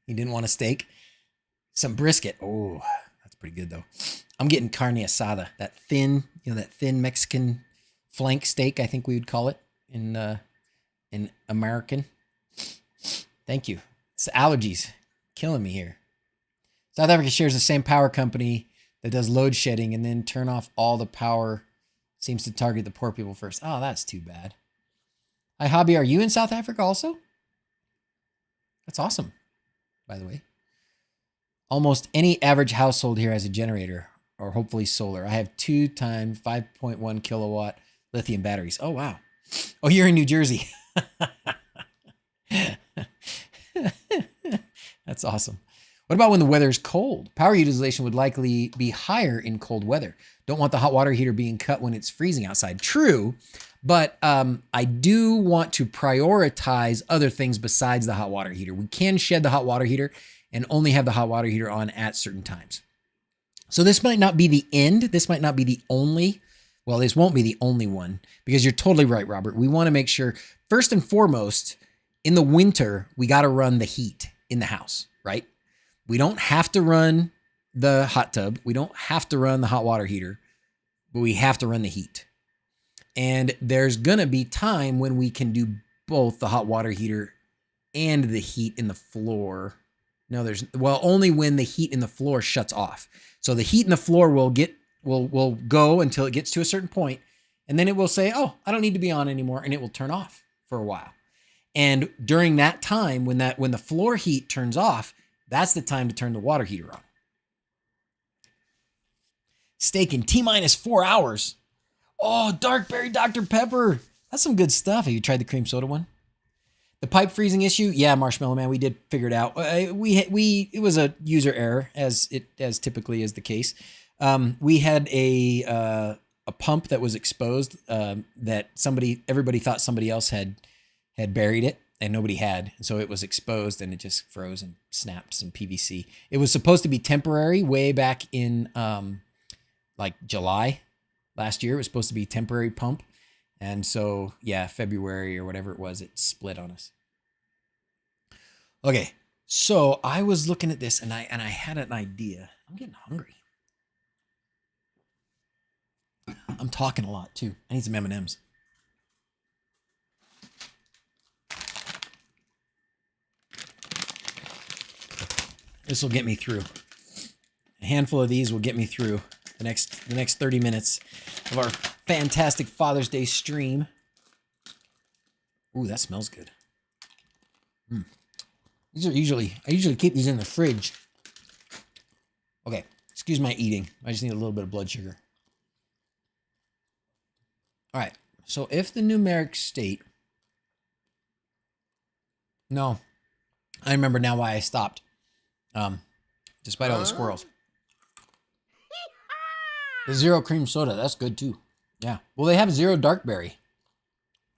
He didn't want a steak. Some brisket. Oh, that's pretty good though. I'm getting carne asada, that thin Mexican flank steak, I think we would call it in American. Thank you. It's the allergies killing me here. South Africa shares the same power company that does load shedding and then turn off all the power. Seems to target the poor people first. Oh, that's too bad. Hi, Hobby. Are you in South Africa also? That's awesome, by the way. Almost any average household here has a generator or hopefully solar. I have 2 times 5.1 kilowatt lithium batteries. Oh, wow. Oh, you're in New Jersey. That's awesome. What about when the weather is cold? Power utilization would likely be higher in cold weather. Don't want the hot water heater being cut when it's freezing outside. True, but I do want to prioritize other things besides the hot water heater. We can shed the hot water heater and only have the hot water heater on at certain times. So this might not be the end. This might not be the only, well, this won't be the only one, because you're totally right, Robert. We want to make sure, first and foremost, in the winter, we got to run the heat in the house, right? We don't have to run the hot tub. We don't have to run the hot water heater, but we have to run the heat. And there's going to be time when we can do both the hot water heater and the heat in the floor. No, only when the heat in the floor shuts off. So the heat in the floor will go until it gets to a certain point, and then it will say, oh, I don't need to be on anymore, and it will turn off for a while. And during that time, when the floor heat turns off, that's the time to turn the water heater on. Steak in T-minus 4 hours. Oh, Dark Berry Dr. Pepper. That's some good stuff. Have you tried the cream soda one? The pipe freezing issue, yeah, Marshmallow Man, we did figure it out. It was a user error, as typically is the case. We had a pump that was exposed that everybody thought somebody else had buried it, and nobody had. So it was exposed, and it just froze and snapped some PVC. It was supposed to be temporary way back in like July last year. It was supposed to be a temporary pump. And so, yeah, February or whatever it was, it split on us. Okay, so I was looking at this, and I had an idea. I'm getting hungry. I'm talking a lot too. I need some M&Ms. This will get me through. A handful of these will get me through the next 30 minutes of our fantastic Father's Day stream. Ooh, that smells good. I usually keep these in the fridge. Okay, excuse my eating. I just need a little bit of blood sugar. All right, so if the numeric state... No, I remember now why I stopped. Despite all the squirrels. The zero cream soda, that's good too. Yeah. Well, they have zero dark berry.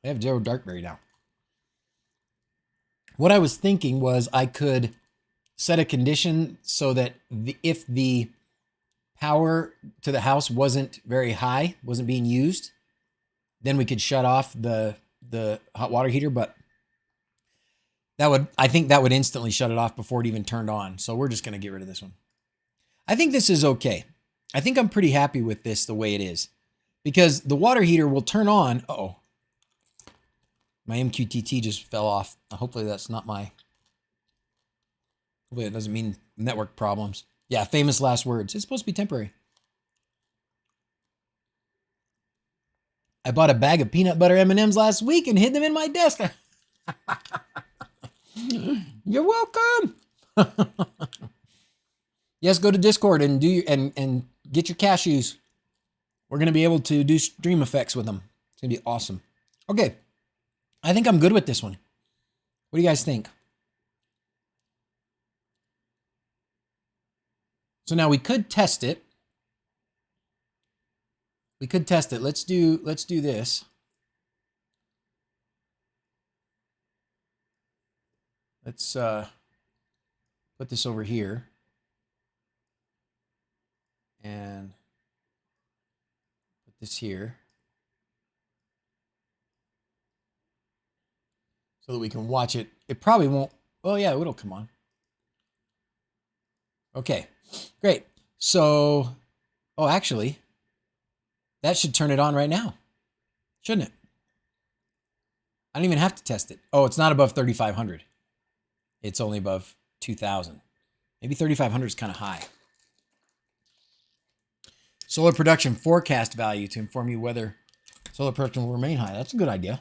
They have zero dark berry now. What I was thinking was I could set a condition so that if the power to the house wasn't very high, wasn't being used, then we could shut off the hot water heater, but I think that would instantly shut it off before it even turned on. So we're just going to get rid of this one. I think this is okay. I think I'm pretty happy with this the way it is, because the water heater will turn on. Uh-oh. My MQTT just fell off. Hopefully that's not hopefully it doesn't mean network problems. Yeah, famous last words. It's supposed to be temporary. I bought a bag of peanut butter M&Ms last week and hid them in my desk. You're welcome. Yes, go to Discord and and get your cashews. We're gonna be able to do stream effects with them. It's gonna be awesome. Okay, I think I'm good with this one. What do you guys think? So now we could test it. Let's do this. Let's put this over here. And put this here. So that we can watch it. It probably won't. Oh yeah, it'll come on. Okay, great. So, oh, actually, that should turn it on right now, shouldn't it? I don't even have to test it. Oh, it's not above 3,500. It's only above 2,000. Maybe 3,500 is kind of high. Solar production forecast value to inform you whether solar production will remain high. That's a good idea.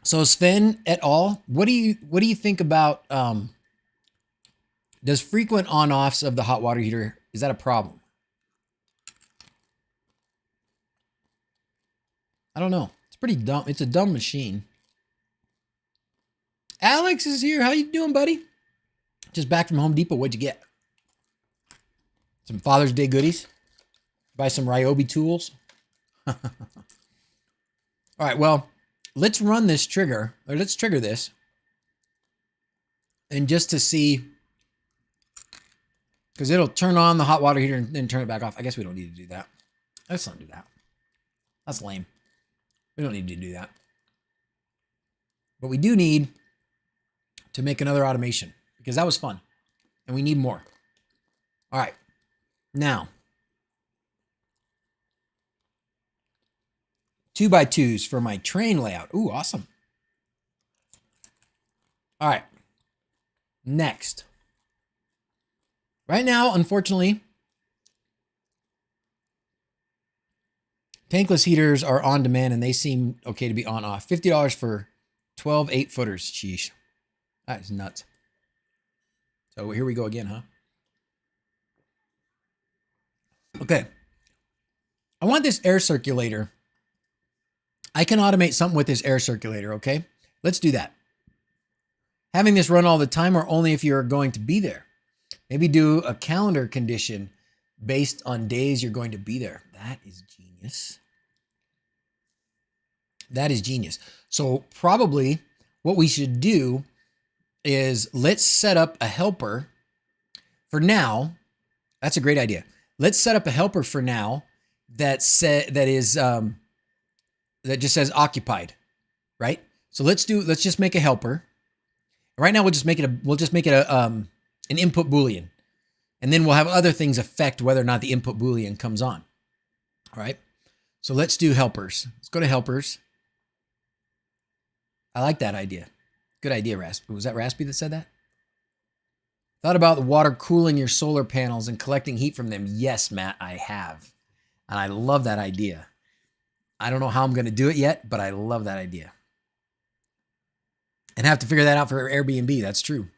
So Sven et al., what do you think about does frequent on-offs of the hot water heater, is that a problem? I don't know. It's pretty dumb. It's a dumb machine. Alex is here. How you doing, buddy? Just back from Home Depot. What'd you get? Some Father's Day goodies. Buy some Ryobi tools. All right, well, let's run this trigger, or let's trigger this. And just to see, because it'll turn on the hot water heater and then turn it back off. I guess we don't need to do that. Let's not do that. That's lame. We don't need to do that. But we do need to make another automation because that was fun. And we need more. All right. Now, 2x2s for my train layout. Ooh, awesome. All right. Next. Right now, unfortunately, tankless heaters are on demand and they seem okay to be on off. $50 for 12 8-footers. Sheesh. That is nuts. So here we go again, huh? Okay. I want this air circulator. I can automate something with this air circulator, okay? Let's do that. Having this run all the time or only if you're going to be there. Maybe do a calendar condition based on days you're going to be there. That is genius. That is genius. So probably what we should do is let's set up a helper for now. That's a great idea. Let's set up a helper for now that just says occupied, right? So let's just make a helper. Right now we'll just make it an input Boolean. And then we'll have other things affect whether or not the input Boolean comes on. All right. So let's do helpers. Let's go to helpers. I like that idea. Good idea, Raspy. Was that Raspy that said that? Thought about the water cooling your solar panels and collecting heat from them. Yes, Matt, I have. And I love that idea. I don't know how I'm going to do it yet, but I love that idea. And have to figure that out for Airbnb. That's true.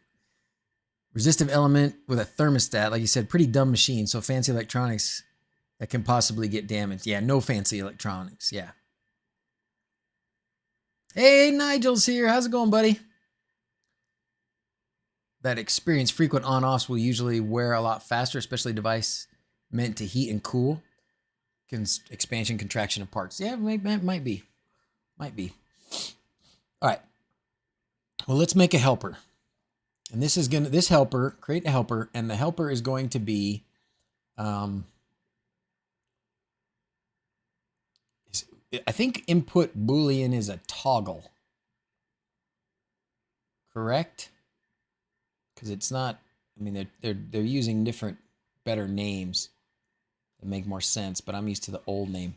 Resistive element with a thermostat. Like you said, pretty dumb machine. So fancy electronics that can possibly get damaged. Yeah, no fancy electronics. Yeah. Hey, Nigel's here. How's it going, buddy? That experience frequent on-offs will usually wear a lot faster, especially device meant to heat and cool. Expansion, contraction of parts. Yeah, might be. Might be. All right. Well, let's make a helper. And this helper, create a helper, and the helper is going to be I think input Boolean is a toggle. Correct? Because it's not, I mean, they're using different, better names that make more sense, but I'm used to the old name.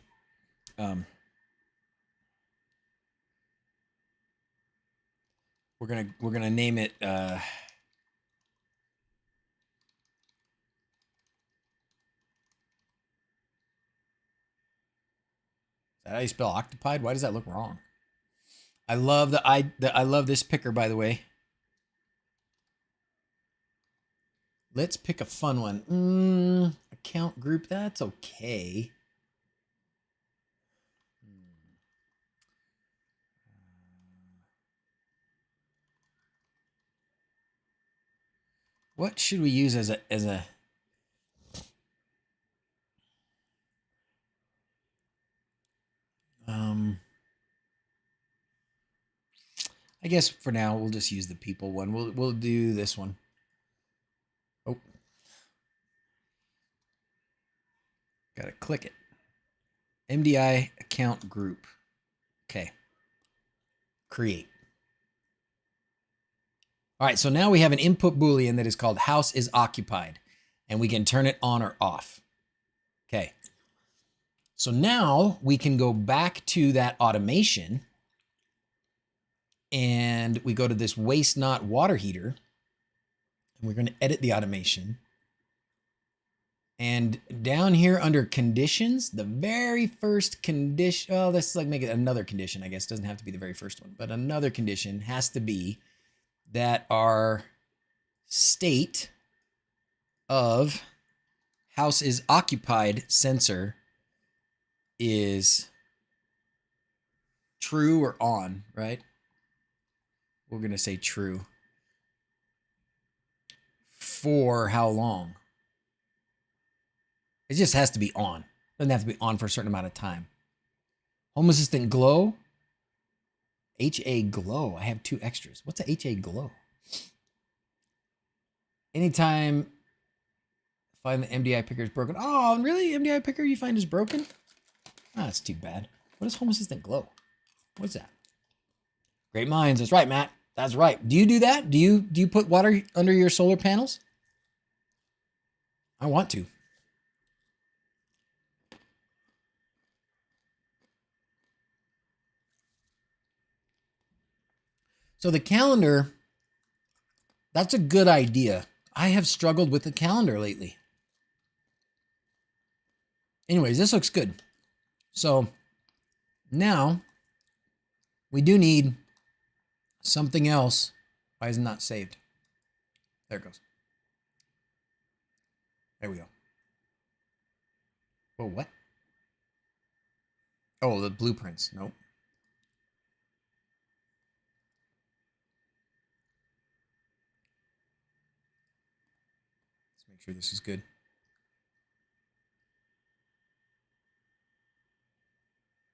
We're gonna name it is that how you spell occupied? Why does that look wrong? I love I love this picker, by the way. Let's pick a fun one. Account group, that's okay. What should we use as a I guess for now we'll just use the people one. We'll do this one. Oh. Gotta click it. MDI account group. Okay. Create. All right, so now we have an input Boolean that is called house is occupied, and we can turn it on or off. Okay. So now we can go back to that automation and we go to this waste not water heater and we're going to edit the automation. And down here under conditions, the very first condition, oh, let's like make it another condition, I guess. It doesn't have to be the very first one, but another condition has to be that our state of house is occupied sensor is true or on, right? We're going to say true. For how long? It just has to be on. Doesn't have to be on for a certain amount of time. Home Assistant glow. HA glow. I have 2 extras. What's a HA glow? Anytime find the MDI picker is broken. Oh, really? MDI picker you find is broken? Ah, that's too bad. What is Home Assistant glow? What's that? Great minds. That's right, Matt. That's right. Do you do that? Do you put water under your solar panels? I want to. So the calendar, that's a good idea. I have struggled with the calendar lately. Anyways, this looks good. So now we do need something else. Why is it not saved? There it goes. There we go. Oh, what? Oh, the blueprints. Nope. Let's make sure this is good.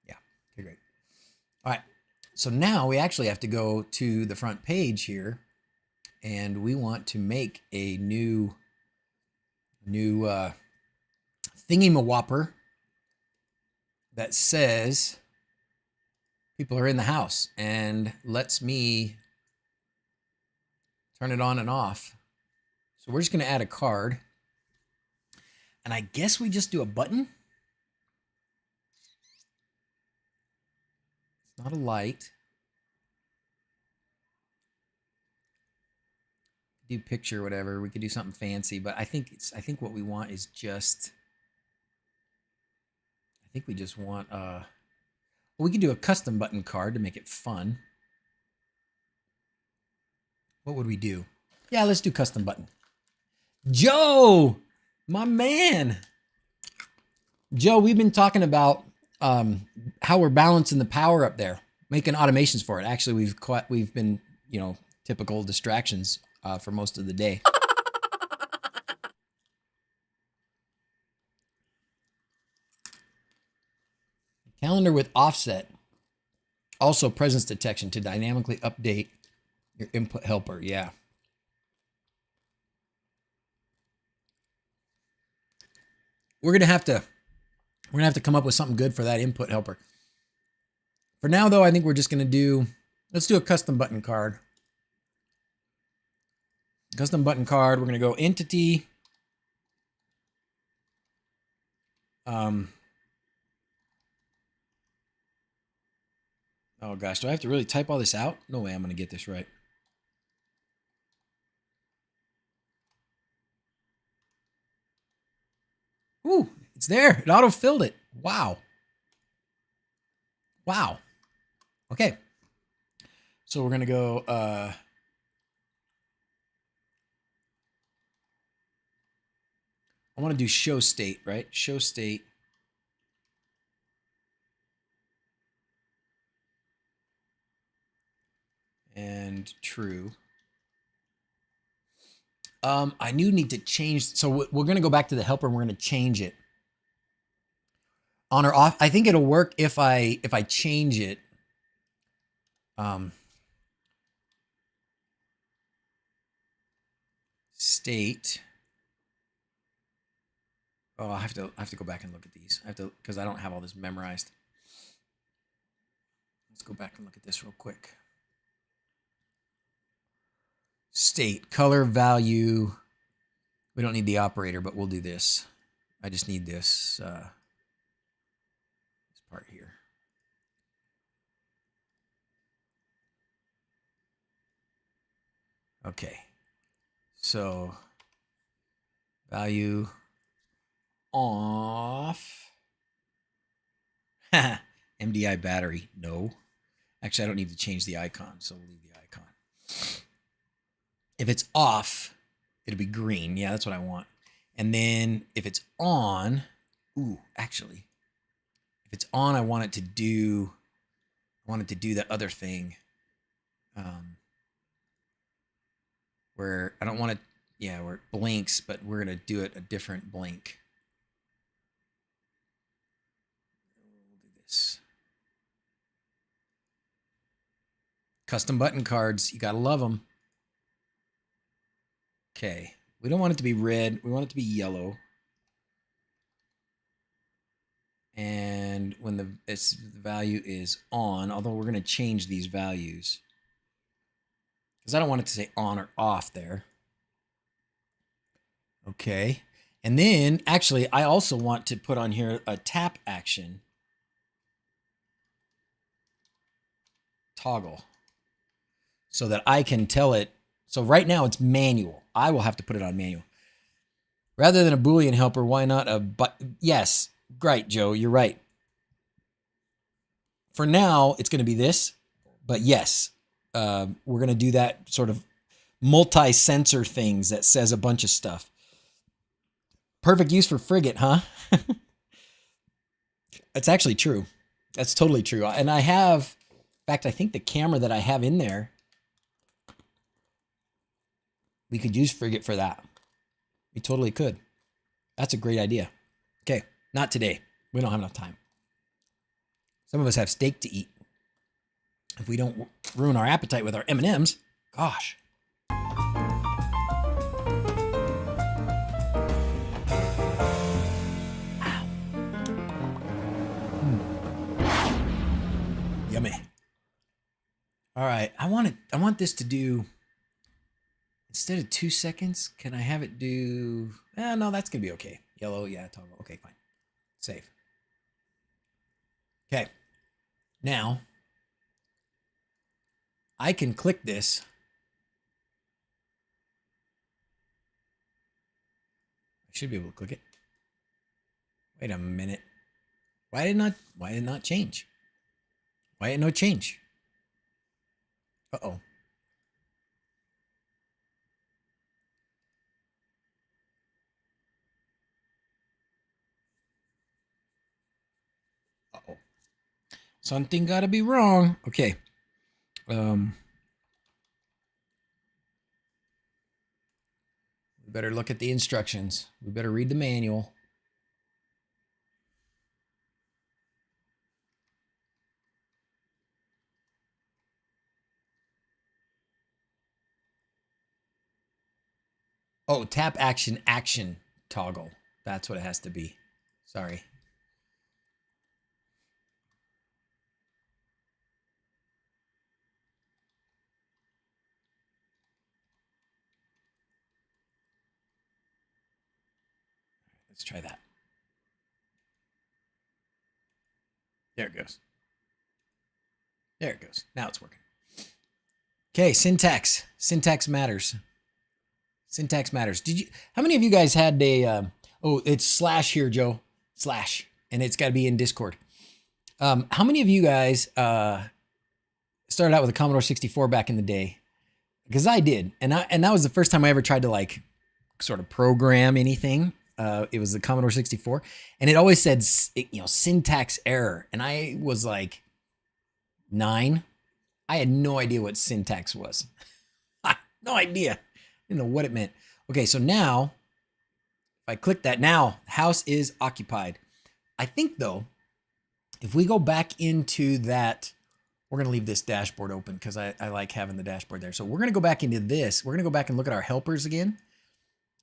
Yeah. Okay, great. All right. So now we actually have to go to the front page here, and we want to make a new thingy-ma-whopper that says people are in the house and lets me turn it on and off. So we're just going to add a card. And I guess we just do a button. It's not a light. Do picture, whatever. We could do something fancy, but I think what we want is just, I think we just want well, we could do a custom button card to make it fun. What would we do? Yeah, let's do custom button. Joe, my man. Joe, we've been talking about how we're balancing the power up there, making automations for it. Actually, we've been, typical distractions for most of the day. Calendar with offset. Also presence detection to dynamically update your input helper. Yeah. We're gonna have to come up with something good for that input helper. For now, though, I think we're just gonna let's do a custom button card. Custom button card. We're gonna go entity. Oh gosh, do I have to really type all this out? No way I'm gonna get this right. Ooh, it's there. It auto-filled it. Wow. Wow. Okay. So we're gonna go I want to do show state, right? Show state. And true. I do need to change. So we're going to go back to the helper and we're going to change it. On or off. I think it'll work if I change it. State. Oh, I have to go back and look at these. I have to, because I don't have all this memorized. Let's go back and look at this real quick. State, color, value. We don't need the operator, but we'll do this. I just need this part here. Okay. So value off. MDI battery. No. Actually, I don't need to change the icon, so we'll leave the icon. If it's off, it'll be green. Yeah, that's what I want. And then if it's on, actually, if it's on, I want it to do that other thing. where I don't want it, yeah, where it blinks, but we're going to do it a different blink. We'll do this. Custom button cards, you got to love them. Okay, we don't want it to be red, we want it to be yellow. And when the value is on, although we're going to change these values, because I don't want it to say on or off there. Okay. And then actually, I also want to put on here a tap action toggle so that I can tell it. So right now it's manual. I will have to put it on manual. Rather than a Boolean helper, why not a but? Yes, great, Joe, you're right. For now, it's going to be this, but yes, we're going to do that sort of multi-sensor things that says a bunch of stuff. Perfect use for frigate, huh? That's actually true. That's totally true. And I have, in fact, I think the camera that I have in there, we could use frigate for that. We totally could. That's a great idea. Okay, not today. We don't have enough time. Some of us have steak to eat. If we don't ruin our appetite with our M&Ms, gosh. Yummy. All right, I want this to do, instead of 2 seconds, can I have it do, no, that's gonna be okay. Yellow, yeah, toggle, okay, fine. Save. Okay, now I can click this. I should be able to click it. Wait a minute. Why did it not change? Why did no change? Uh-oh. Uh-oh. Something gotta be wrong. Okay. We better look at the instructions. We better read the manual. Oh, tap action toggle. That's what it has to be. Sorry. Let's try that. There it goes. There it goes. Now it's working. Okay, syntax. Syntax matters. Syntax matters. How many of you guys had a, oh, it's slash here, Joe. Slash. And it's got to be in Discord. How many of you guys started out with a Commodore 64 back in the day? Because I did. And that was the first time I ever tried to like sort of program anything. It was the Commodore 64. And it always said, syntax error. And I was like 9. I had no idea what syntax was. No idea. Didn't know what it meant. Okay, so now, if I click that, now house is occupied. I think though, if we go back into that, we're gonna leave this dashboard open because I like having the dashboard there. So we're gonna go back into this. We're gonna go back and look at our helpers again.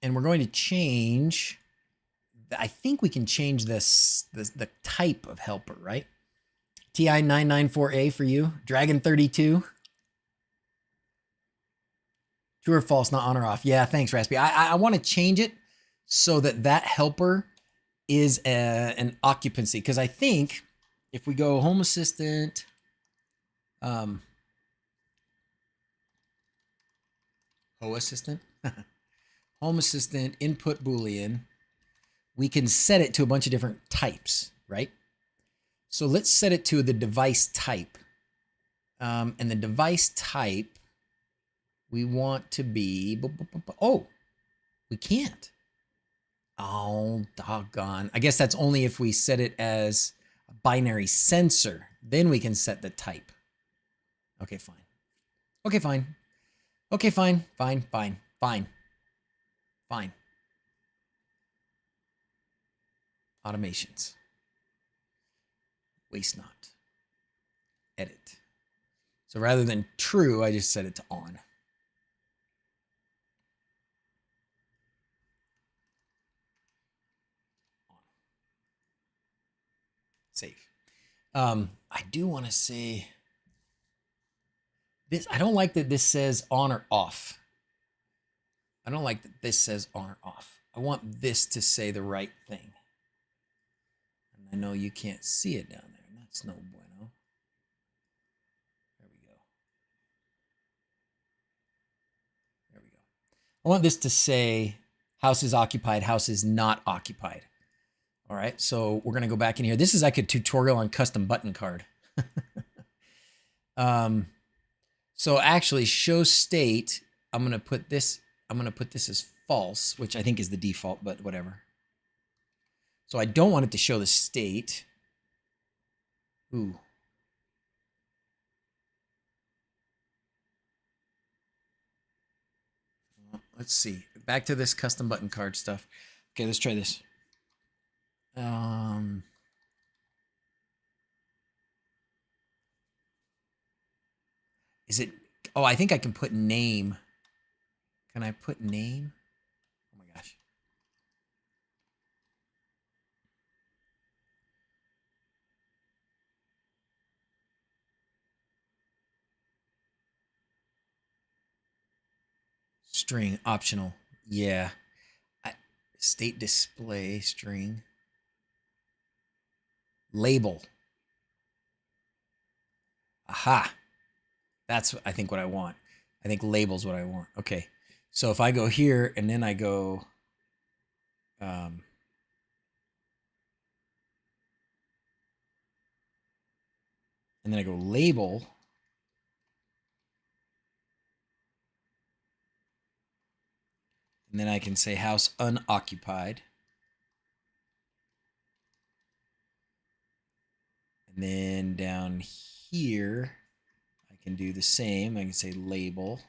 And we're going to change, I think we can change the type of helper, right? TI994A for you, Dragon 32. True or false, not on or off. Yeah, thanks, Raspy. I want to change it so that helper is an occupancy. Because I think if we go Home Assistant, Home Assistant, Home Assistant, input Boolean, we can set it to a bunch of different types, right? So let's set it to the device type. And the device type, we want to be, oh, we can't. Oh, doggone. I guess that's only if we set it as a binary sensor. Then we can set the type. Okay, fine. Okay, fine. Okay, fine. Fine. Fine. Automations. Waste not. Edit. So rather than true, I just set it to on. Save. I do want to say this. I don't like that this says on or off. I don't like that this says on or off. I want this to say the right thing. And I know you can't see it down there. That's no bueno. There we go. There we go. I want this to say house is occupied, house is not occupied. All right, so we're gonna go back in here. This is like a tutorial on custom button card. So actually show state, I'm gonna put this as false, which I think is the default, but whatever. So I don't want it to show the state. Ooh. Let's see. Back to this custom button card stuff. Okay, let's try this. Is it? Oh, I think I can put name. Can I put name? Oh my gosh. String optional. Yeah. State display string. Label. Aha. That's, I think, what I want. I think label's what I want. Okay. So if I go here and then I go, and then I go label, and then I can say house unoccupied. And then down here, I can do the same. I can say label.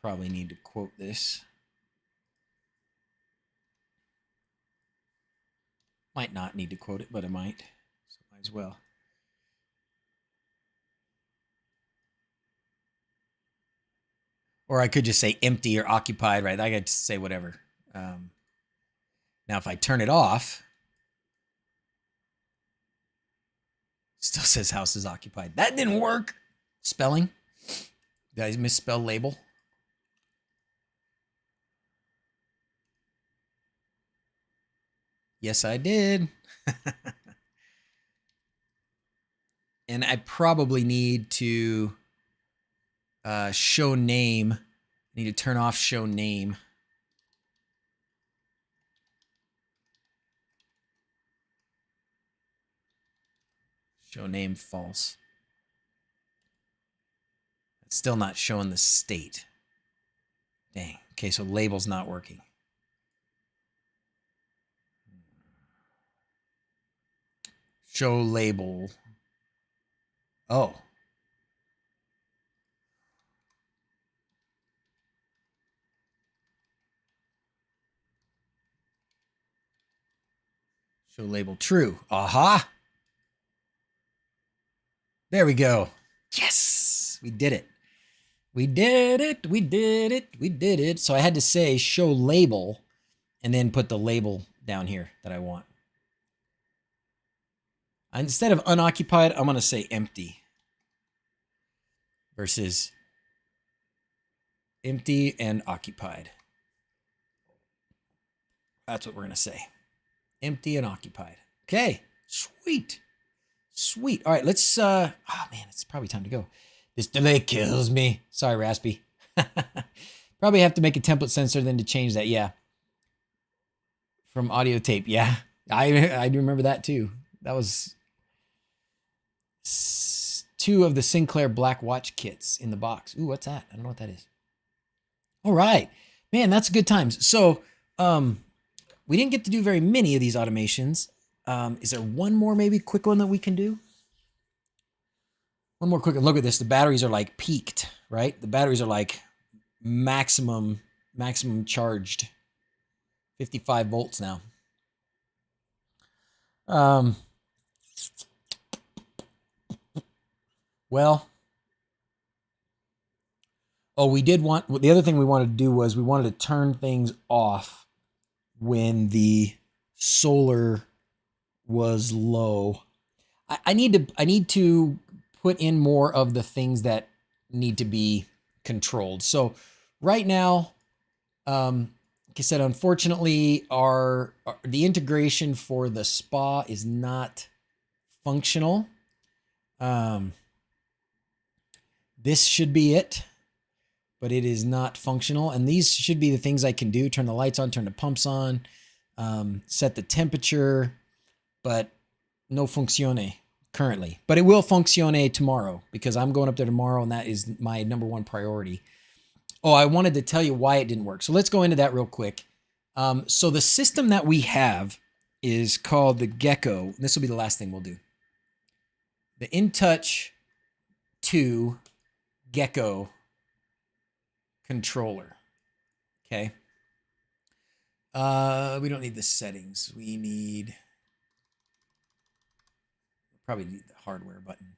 Probably need to quote this. Might not need to quote it, but I might. So might as well. Or I could just say empty or occupied, right? I got to say whatever. Now, if I turn it off, it still says house is occupied. That didn't work. Spelling. Did I misspell label? Yes, I did. And I probably need to show name. I need to turn off show name. Show name false. It's still not showing the state. Dang. Okay, so label's not working. Show label. Oh. Show label true. Aha. There we go. Yes, we did it. We did it. We did it. We did it. So I had to say show label and then put the label down here that I want. Instead of unoccupied, I'm going to say empty versus empty and occupied. That's what we're going to say. Empty and occupied. Okay, sweet. Sweet. All right, let's, oh man, it's probably time to go. This delay kills me. Sorry, Raspy. Probably have to make a template sensor then to change that. Yeah. From audio tape. Yeah. I do remember that too. That was 2 of the Sinclair Black Watch kits in the box. Ooh, what's that? I don't know what that is. All right. Man, that's good times. So, we didn't get to do very many of these automations. Is there one more maybe quick one that we can do? one more quick look at this. The batteries are like peaked, right? The batteries are like maximum charged. 55 volts now. Well, oh, the other thing we wanted to do was we wanted to turn things off when the solar was low. I need to put in more of the things that need to be controlled. So right now, like I said, unfortunately, the integration for the spa is not functional. This should be it, but it is not functional. And these should be the things I can do: turn the lights on, turn the pumps on, set the temperature, but no funcione currently. But it will funcione tomorrow because I'm going up there tomorrow, and that is my number one priority. Oh, I wanted to tell you why it didn't work. So let's go into that real quick. So the system that we have is called the Gecko. This will be the last thing we'll do. The InTouch 2 Gecko controller. Okay. We don't need the settings. We probably need the hardware button.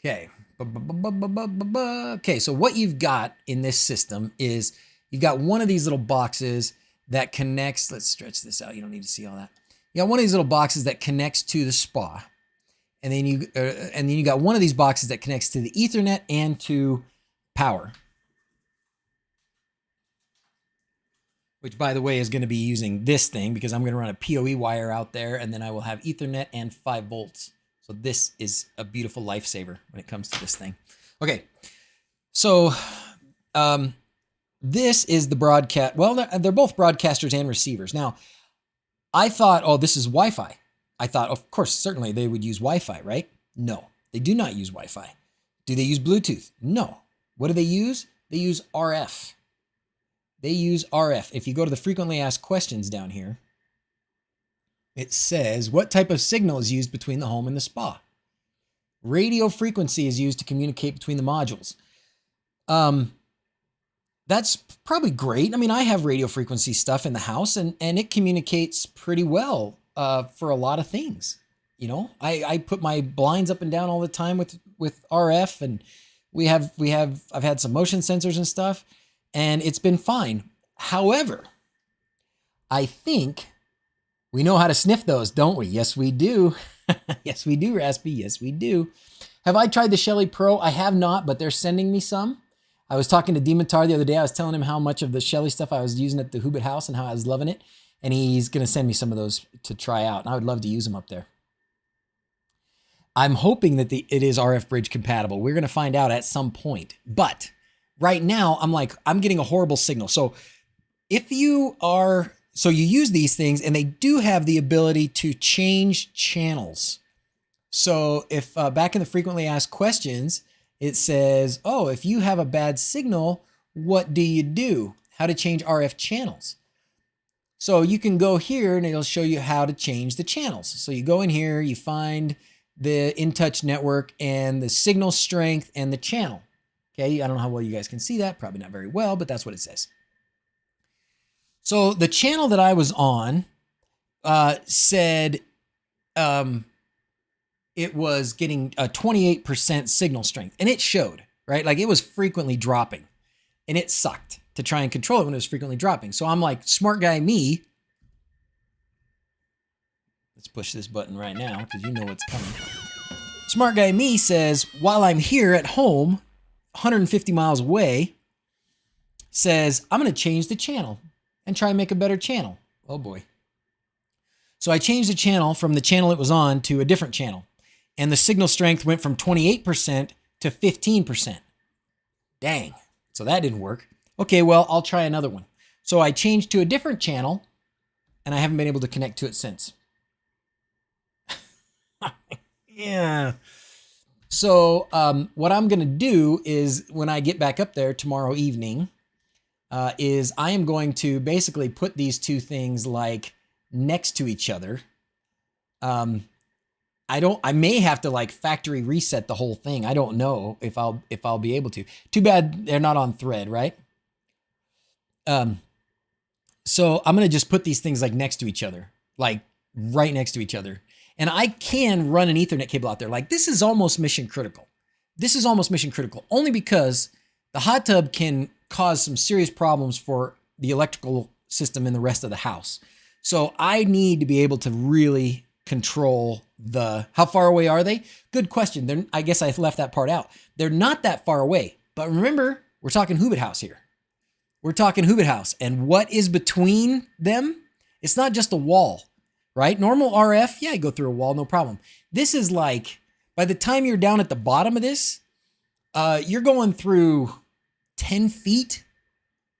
Okay. Okay, so what you've got in this system is you've got one of these little boxes that connects. Let's stretch this out. You don't need to see all that. You got one of these little boxes that connects to the spa, and then you got one of these boxes that connects to the Ethernet and to power, which, by the way, is going to be using this thing because I'm going to run a PoE wire out there, and then I will have Ethernet and 5 volts. So this is a beautiful lifesaver when it comes to this thing. Okay, so this is the broadcast. Well, they're both broadcasters and receivers. Now, I thought, oh, this is Wi-Fi. I thought, of course, certainly they would use Wi-Fi, right? No, they do not use Wi-Fi. Do they use Bluetooth? No. What do they use? They use RF. They use RF. If you go to the frequently asked questions down here, it says, what type of signal is used between the home and the spa? Radio frequency is used to communicate between the modules. That's probably great. I mean, I have radio frequency stuff in the house, and it communicates pretty well for a lot of things. You know, I put my blinds up and down all the time with RF, and I've had some motion sensors and stuff, and it's been fine. However, I think we know how to sniff those, don't we? Yes, we do. Yes, we do, Raspy. Yes, we do. Have I tried the Shelly Pro? I have not, but they're sending me some. I was talking to Dimitar the other day. I was telling him how much of the Shelly stuff I was using at the Hobbit house and how I was loving it. And he's going to send me some of those to try out. And I would love to use them up there. I'm hoping that it is RF bridge compatible. We're going to find out at some point. But right now, I'm getting a horrible signal. So you use these things, and they do have the ability to change channels. So if back in the frequently asked questions, it says, oh, if you have a bad signal, what do you do? How to change RF channels. So you can go here and it'll show you how to change the channels. So you go in here, you find the InTouch network and the signal strength and the channel. Okay, I don't know how well you guys can see that. Probably not very well, but that's what it says. So the channel that I was on said it was getting a 28% signal strength, and it showed, right? Like, it was frequently dropping, and it sucked to try and control it when it was frequently dropping. So I'm like, smart guy me. Let's push this button right now because you know what's coming. Smart guy me says, while I'm here at home, 150 miles away, says, I'm going to change the channel and try and make a better channel. Oh boy. So I changed the channel from the channel it was on to a different channel. And the signal strength went from 28% to 15%. Dang. So that didn't work. Okay, well, I'll try another one. So I changed to a different channel, and I haven't been able to connect to it since. Yeah. So what I'm going to do is when I get back up there tomorrow evening, is I am going to basically put these two things like next to each other I may have to like factory reset the whole thing. I don't know if I'll be able to. Too bad they're not on thread, right? So I'm gonna just put these things like next to each other, like right next to each other. And I can run an Ethernet cable out there. Like this is almost mission critical. This is almost mission critical only because the hot tub can cause some serious problems for the electrical system in the rest of the house. So I need to be able to really control how far away are they? Good question. I guess I left that part out. They're not that far away, but remember, we're talking Hobbit-House here. We're talking Hobbit-House, and what is between them? It's not just a wall, right? Normal RF, yeah, you go through a wall, no problem. This is like, by the time you're down at the bottom of this, you're going through 10 feet.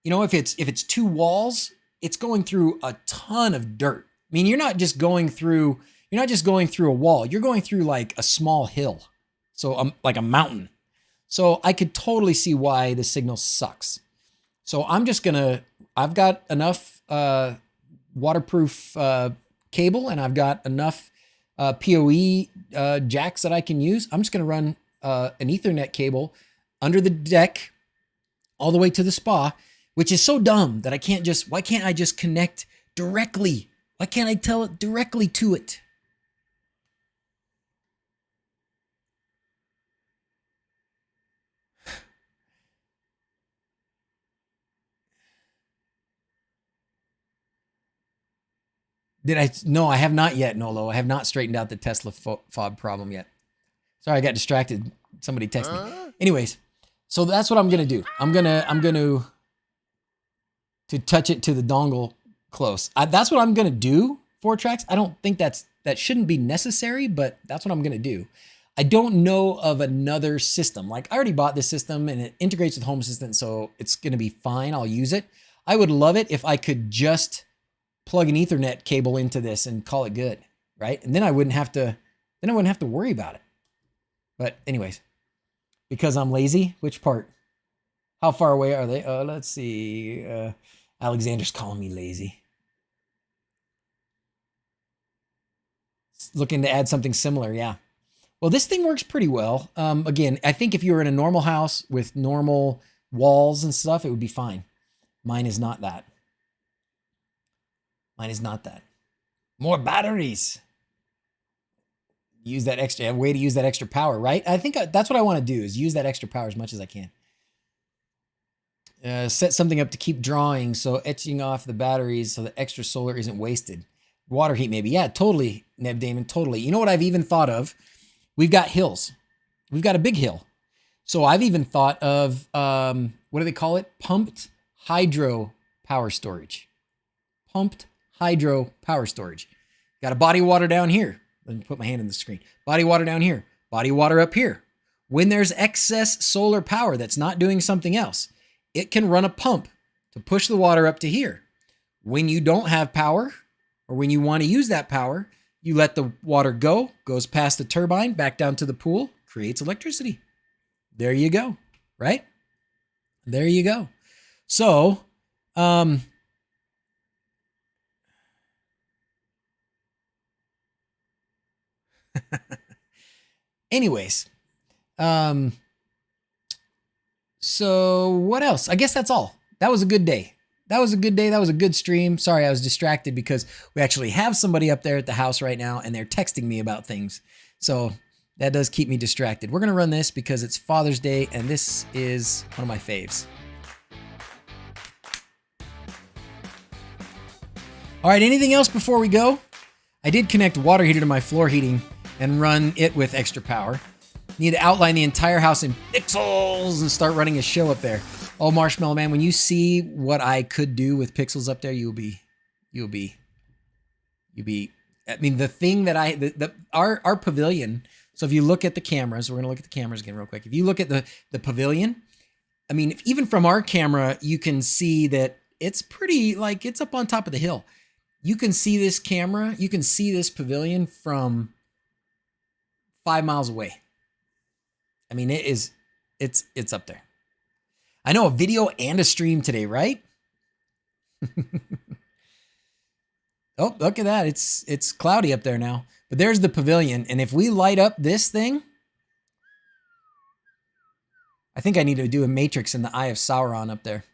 You know, if it's 2 walls, it's going through a ton of dirt. I mean, you're not just going through a wall. You're going through like a small hill. So like a mountain. So I could totally see why the signal sucks. So I've got enough waterproof cable, and I've got enough PoE jacks that I can use. I'm just gonna run an Ethernet cable under the deck all the way to the spa, which is so dumb that why can't I just connect directly? Why can't I tell it directly to it? No, I have not yet, Nolo. I have not straightened out the Tesla fob problem yet. Sorry, I got distracted. Somebody texted me. Anyways, so that's what I'm going to do. I'm going to touch it to the dongle close. That's what I'm going to do, 4 tracks. I don't think that shouldn't be necessary, but that's what I'm going to do. I don't know of another system. Like I already bought this system and it integrates with Home Assistant, so it's going to be fine. I'll use it. I would love it if I could just plug an Ethernet cable into this and call it good, right? And then I wouldn't have to worry about it. But anyways, because I'm lazy, which part? How far away are they? Let's see. Alexander's calling me lazy. Looking to add something similar, yeah. Well, this thing works pretty well. Again, I think if you were in a normal house with normal walls and stuff, it would be fine. Mine is not that. Mine is not that. More batteries. Use that extra way to use that extra power, right? I think that's what I want to do is use that extra power as much as I can. Set something up to keep drawing, so etching off the batteries so the extra solar isn't wasted. Water heat maybe. Yeah, totally, Neb Damon, totally. You know what I've even thought of? We've got hills. We've got a big hill. So I've even thought of, what do they call it? Pumped hydro power storage. Pumped hydro power storage. Got a body of water down here. Let me put my hand in the screen. Body of water down here. Body of water up here. When there's excess solar power that's not doing something else, it can run a pump to push the water up to here. When you don't have power, or when you want to use that power, you let the water go, goes past the turbine, back down to the pool, creates electricity. There you go, right? There you go. So, anyways, so what else? I guess that's all. That was a good day. That was a good day. That was a good stream. Sorry, I was distracted because we actually have somebody up there at the house right now and they're texting me about things. So that does keep me distracted. We're going to run this because it's Father's Day and this is one of my faves. All right, anything else before we go? I did connect water heater to my floor heating and run it with extra power. Need to outline the entire house in pixels and start running a show up there. Oh, Marshmallow Man, when you see what I could do with pixels up there, you'll be, I mean, the thing that our pavilion. So if you look at the cameras, we're going to look at the cameras again real quick. If you look at the pavilion, I mean, even from our camera, you can see that it's pretty, like it's up on top of the hill. You can see this camera, you can see this pavilion from 5 miles away. I mean, it's up there. I know, a video and a stream today, right? Oh, look at that. It's cloudy up there now. But there's the pavilion. And if we light up this thing, I think I need to do a matrix in the Eye of Sauron up there.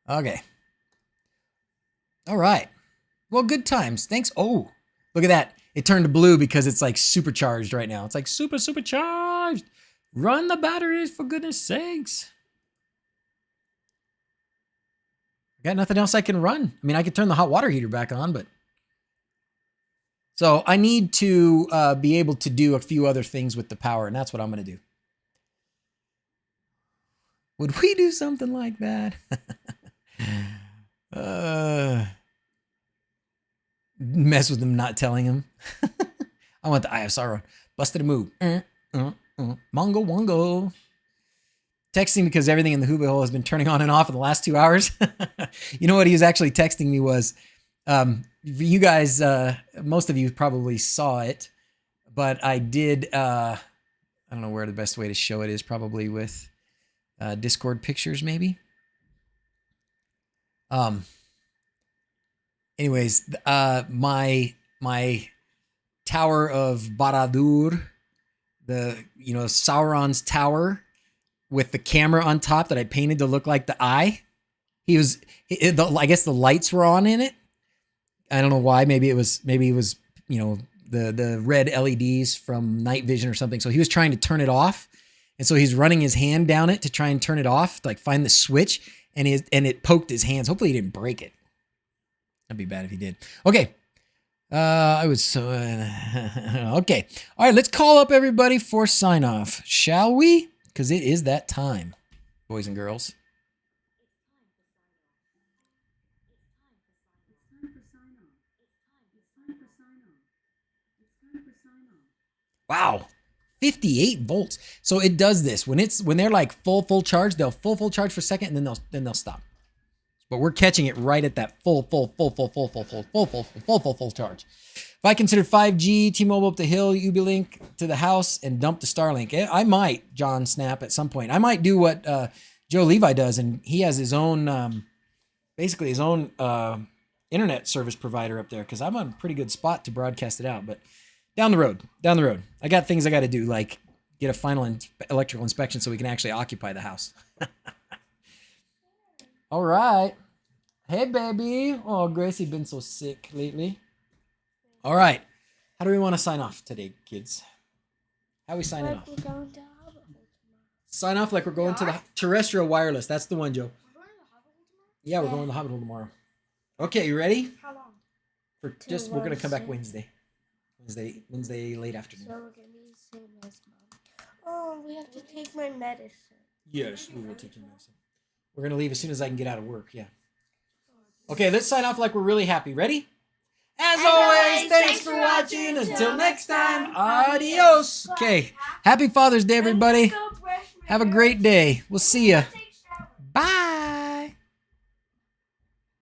Okay. All right. Well, good times. Thanks. Oh, look at that. It turned to blue because it's like supercharged right now. It's like supercharged. Run the batteries for goodness sakes. Got nothing else I can run. I mean, I could turn the hot water heater back on, but. So I need to be able to do a few other things with the power, and that's what I'm going to do. Would we do something like that? Mess with him, not telling him. I want the Eye of Sauron. Busted a move. Mongo wongo. Texting because everything in the wHobbit-Hole has been turning on and off in the last 2 hours. You know what he was actually texting me was, you guys, most of you probably saw it, but I did, I don't know where the best way to show it is, probably with Discord pictures maybe. Anyways, my Tower of Barad-dûr, Sauron's tower with the camera on top that I painted to look like the eye. I guess the lights were on in it. I don't know why. Maybe it was, the red LEDs from night vision or something. So he was trying to turn it off. And so he's running his hand down it to try and turn it off, to like find the switch, and it poked his hands. Hopefully he didn't break it. That'd be bad if he did. Okay. I was so, okay. All right. Let's call up everybody for sign off. Shall we? Because it is that time, boys and girls. Wow, 58 volts. So it does this when they're like full charge. They'll full charge for a second, and then they'll stop. But we're catching it right at that full charge. If I considered 5G, T-Mobile up the hill, UB-Link to the house, and dump the Starlink, I might, John Snap, at some point. I might do what Joe Levi does, and he has his own, basically his own internet service provider up there, because I'm on a pretty good spot to broadcast it out. But down the road. I got things I got to do, like get a final electrical inspection so we can actually occupy the house. All right. Hey, baby. Oh, Gracie been so sick lately. All right. How do we want to sign off today, kids? How are we signing off? We're going to Hobbit-Hole tomorrow. Sign off like we're going to the terrestrial wireless. That's the one, Joe. We're going to the Hobbit-Hole tomorrow? Yeah, we're going to the Hobbit-Hole tomorrow. Okay, you ready? How long? We're going to come back Wednesday. Wednesday late afternoon. So we're going to be the same as Mom. Oh, we have to take my medicine. Yes, we will take your medicine. We're going to leave as soon as I can get out of work, yeah. Okay, let's sign off like we're really happy. Ready? As always, thanks for watching. Until next time, adios. Okay, happy Father's Day, everybody. Have a great day. We'll see ya. Bye.